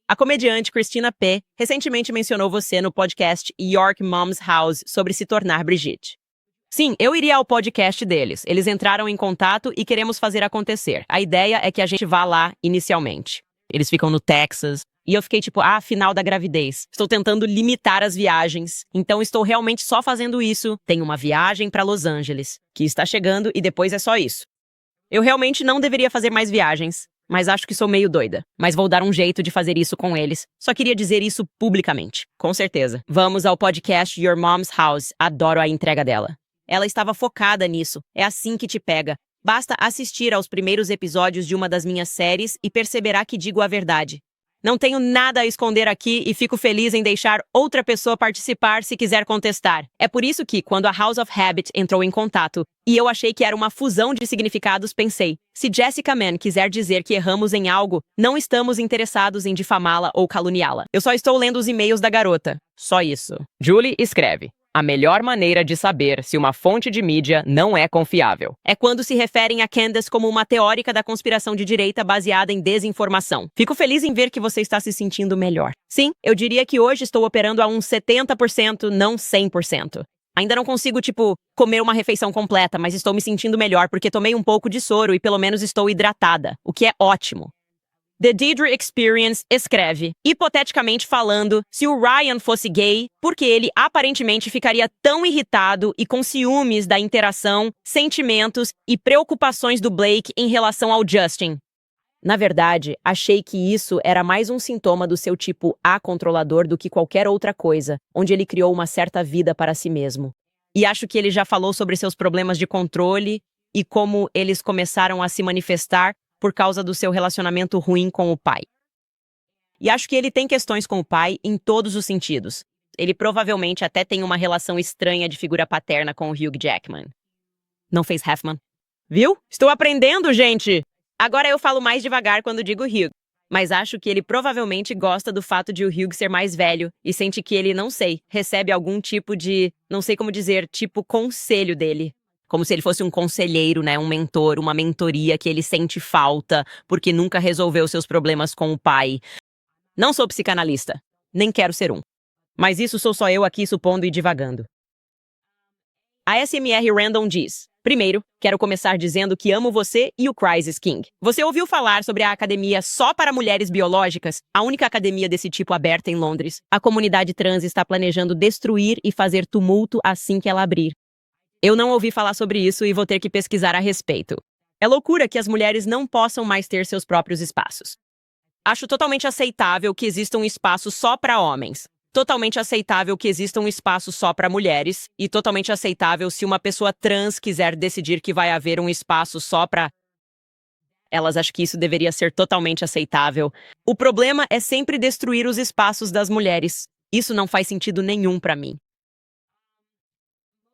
A comediante Christina P. recentemente mencionou você no podcast York Mom's House sobre se tornar Brigitte. Sim, eu iria ao podcast deles. Eles entraram em contato e queremos fazer acontecer. A ideia é que a gente vá lá inicialmente. Eles ficam no Texas. E eu fiquei tipo, final da gravidez. Estou tentando limitar as viagens. Então estou realmente só fazendo isso. Tenho uma viagem para Los Angeles, que está chegando e depois é só isso. Eu realmente não deveria fazer mais viagens, mas acho que sou meio doida. Mas vou dar um jeito de fazer isso com eles. Só queria dizer isso publicamente. Com certeza. Vamos ao podcast Your Mom's House. Adoro a entrega dela. Ela estava focada nisso. É assim que te pega. Basta assistir aos primeiros episódios de uma das minhas séries e perceberá que digo a verdade. Não tenho nada a esconder aqui e fico feliz em deixar outra pessoa participar se quiser contestar. É por isso que, quando a House of Habit entrou em contato e eu achei que era uma fusão de significados, pensei, se Jessica Mann quiser dizer que erramos em algo, não estamos interessados em difamá-la ou caluniá-la. Eu só estou lendo os e-mails da garota. Só isso. Julie escreve. A melhor maneira de saber se uma fonte de mídia não é confiável é quando se referem a Candace como uma teórica da conspiração de direita baseada em desinformação. Fico feliz em ver que você está se sentindo melhor. Sim, eu diria que hoje estou operando a uns 70%, não 100%. Ainda não consigo, comer uma refeição completa, mas estou me sentindo melhor porque tomei um pouco de soro e pelo menos estou hidratada, o que é ótimo. The Deidre Experience escreve, hipoteticamente falando, se o Ryan fosse gay, porque ele aparentemente ficaria tão irritado e com ciúmes da interação, sentimentos e preocupações do Blake em relação ao Justin. Na verdade, achei que isso era mais um sintoma do seu tipo A controlador do que qualquer outra coisa, onde ele criou uma certa vida para si mesmo. E acho que ele já falou sobre seus problemas de controle e como eles começaram a se manifestar por causa do seu relacionamento ruim com o pai. E acho que ele tem questões com o pai em todos os sentidos. Ele provavelmente até tem uma relação estranha de figura paterna com o Hugh Jackman. Não fez Hefman? Viu? Estou aprendendo, gente! Agora eu falo mais devagar quando digo Hugh. Mas acho que ele provavelmente gosta do fato de o Hugh ser mais velho e sente que ele, recebe algum tipo de, não sei como dizer, conselho dele. Como se ele fosse um conselheiro, um mentor, uma mentoria que ele sente falta porque nunca resolveu seus problemas com o pai. Não sou psicanalista, nem quero ser um. Mas isso sou só eu aqui supondo e divagando. A SMR Random diz, primeiro, quero começar dizendo que amo você e o Crisis King. Você ouviu falar sobre a academia só para mulheres biológicas? A única academia desse tipo aberta em Londres. A comunidade trans está planejando destruir e fazer tumulto assim que ela abrir. Eu não ouvi falar sobre isso e vou ter que pesquisar a respeito. É loucura que as mulheres não possam mais ter seus próprios espaços. Acho totalmente aceitável que exista um espaço só para homens. Totalmente aceitável que exista um espaço só para mulheres. E totalmente aceitável se uma pessoa trans quiser decidir que vai haver um espaço só para elas. Acho que isso deveria ser totalmente aceitável. O problema é sempre destruir os espaços das mulheres. Isso não faz sentido nenhum para mim.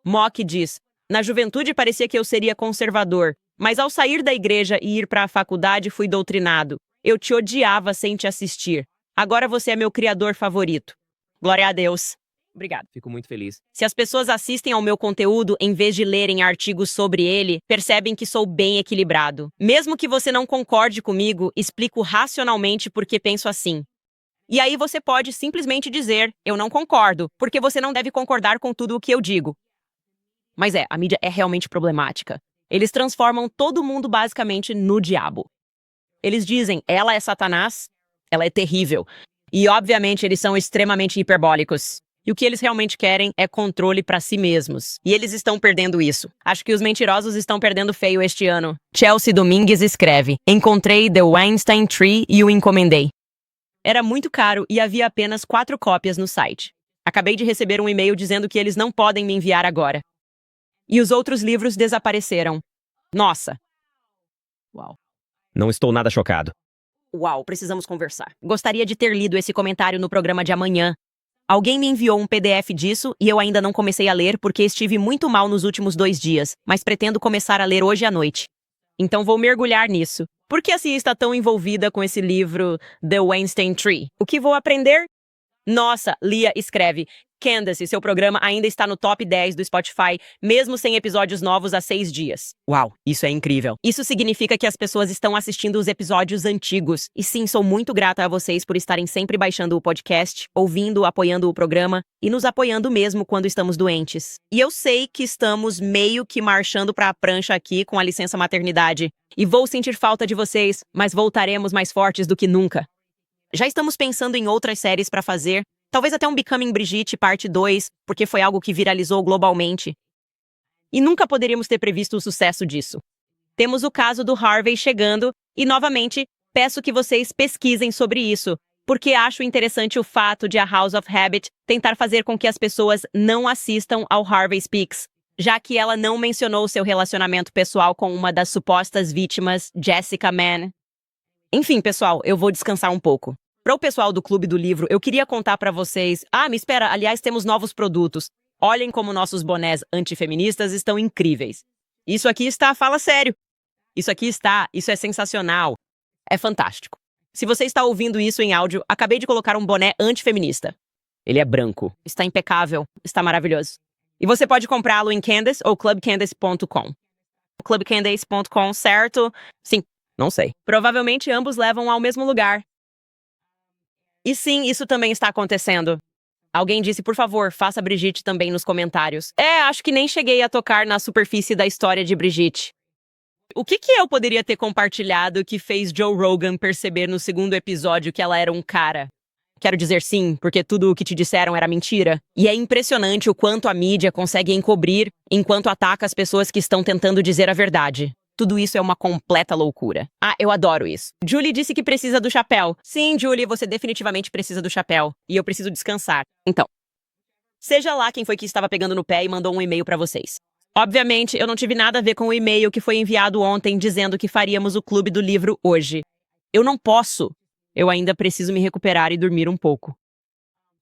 Mock diz, na juventude parecia que eu seria conservador, mas ao sair da igreja e ir para a faculdade fui doutrinado. Eu te odiava sem te assistir. Agora você é meu criador favorito. Glória a Deus. Obrigado. Fico muito feliz. Se as pessoas assistem ao meu conteúdo em vez de lerem artigos sobre ele, percebem que sou bem equilibrado. Mesmo que você não concorde comigo, explico racionalmente por que penso assim. E aí você pode simplesmente dizer, eu não concordo, porque você não deve concordar com tudo o que eu digo. Mas a mídia é realmente problemática. Eles transformam todo mundo basicamente no diabo. Eles dizem, ela é Satanás, ela é terrível. E obviamente eles são extremamente hiperbólicos. E o que eles realmente querem é controle para si mesmos. E eles estão perdendo isso. Acho que os mentirosos estão perdendo feio este ano. Chelsea Domingues escreve, encontrei The Weinstein Tree e o encomendei. Era muito caro e havia apenas 4 cópias no site. Acabei de receber um e-mail dizendo que eles não podem me enviar agora. E os outros livros desapareceram. Nossa. Uau. Não estou nada chocado. Uau, precisamos conversar. Gostaria de ter lido esse comentário no programa de amanhã. Alguém me enviou um PDF disso e eu ainda não comecei a ler porque estive muito mal nos últimos 2 dias, mas pretendo começar a ler hoje à noite. Então vou mergulhar nisso. Por que a Cia está tão envolvida com esse livro The Weinstein Tree? O que vou aprender? Nossa, Lia escreve. Candace, seu programa ainda está no top 10 do Spotify, mesmo sem episódios novos há 6 dias. Uau, isso é incrível. Isso significa que as pessoas estão assistindo os episódios antigos. E sim, sou muito grata a vocês por estarem sempre baixando o podcast, ouvindo, apoiando o programa e nos apoiando mesmo quando estamos doentes. E eu sei que estamos meio que marchando para a prancha aqui com a licença maternidade. E vou sentir falta de vocês, mas voltaremos mais fortes do que nunca. Já estamos pensando em outras séries para fazer, talvez até um Becoming Brigitte parte 2, porque foi algo que viralizou globalmente. E nunca poderíamos ter previsto o sucesso disso. Temos o caso do Harvey chegando e, novamente, peço que vocês pesquisem sobre isso, porque acho interessante o fato de a House of Habit tentar fazer com que as pessoas não assistam ao Harvey Speaks, já que ela não mencionou seu relacionamento pessoal com uma das supostas vítimas, Jessica Mann. Enfim, pessoal, eu vou descansar um pouco. Para o pessoal do Clube do Livro, eu queria contar para vocês... me espera, aliás, temos novos produtos. Olhem como nossos bonés antifeministas estão incríveis. Isso aqui está, fala sério. Isso é sensacional. É fantástico. Se você está ouvindo isso em áudio, acabei de colocar um boné antifeminista. Ele é branco. Está impecável. Está maravilhoso. E você pode comprá-lo em Candace ou clubcandace.com. Clubcandace.com, certo? Sim, não sei. Provavelmente ambos levam ao mesmo lugar. E sim, isso também está acontecendo. Alguém disse, por favor, faça Brigitte também nos comentários. Acho que nem cheguei a tocar na superfície da história de Brigitte. O que eu poderia ter compartilhado que fez Joe Rogan perceber no 2º episódio que ela era um cara? Quero dizer sim, porque tudo o que te disseram era mentira. E é impressionante o quanto a mídia consegue encobrir enquanto ataca as pessoas que estão tentando dizer a verdade. Tudo isso é uma completa loucura. Eu adoro isso. Julie disse que precisa do chapéu. Sim, Julie, você definitivamente precisa do chapéu. E eu preciso descansar. Então, seja lá quem foi que estava pegando no pé e mandou um e-mail para vocês. Obviamente, eu não tive nada a ver com o e-mail que foi enviado ontem dizendo que faríamos o Clube do Livro hoje. Eu não posso. Eu ainda preciso me recuperar e dormir um pouco.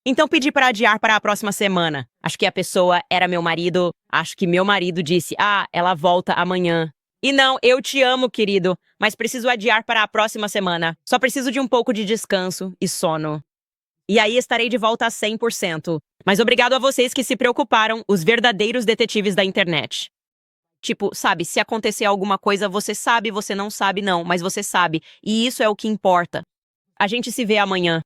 Então pedi para adiar para a próxima semana. Acho que a pessoa era meu marido. Acho que meu marido disse, ela volta amanhã. E não, eu te amo, querido, mas preciso adiar para a próxima semana. Só preciso de um pouco de descanso e sono. E aí estarei de volta a 100%. Mas obrigado a vocês que se preocuparam, os verdadeiros detetives da internet. Tipo, sabe, se acontecer alguma coisa, você sabe, você não sabe, não, mas você sabe. E isso é o que importa. A gente se vê amanhã.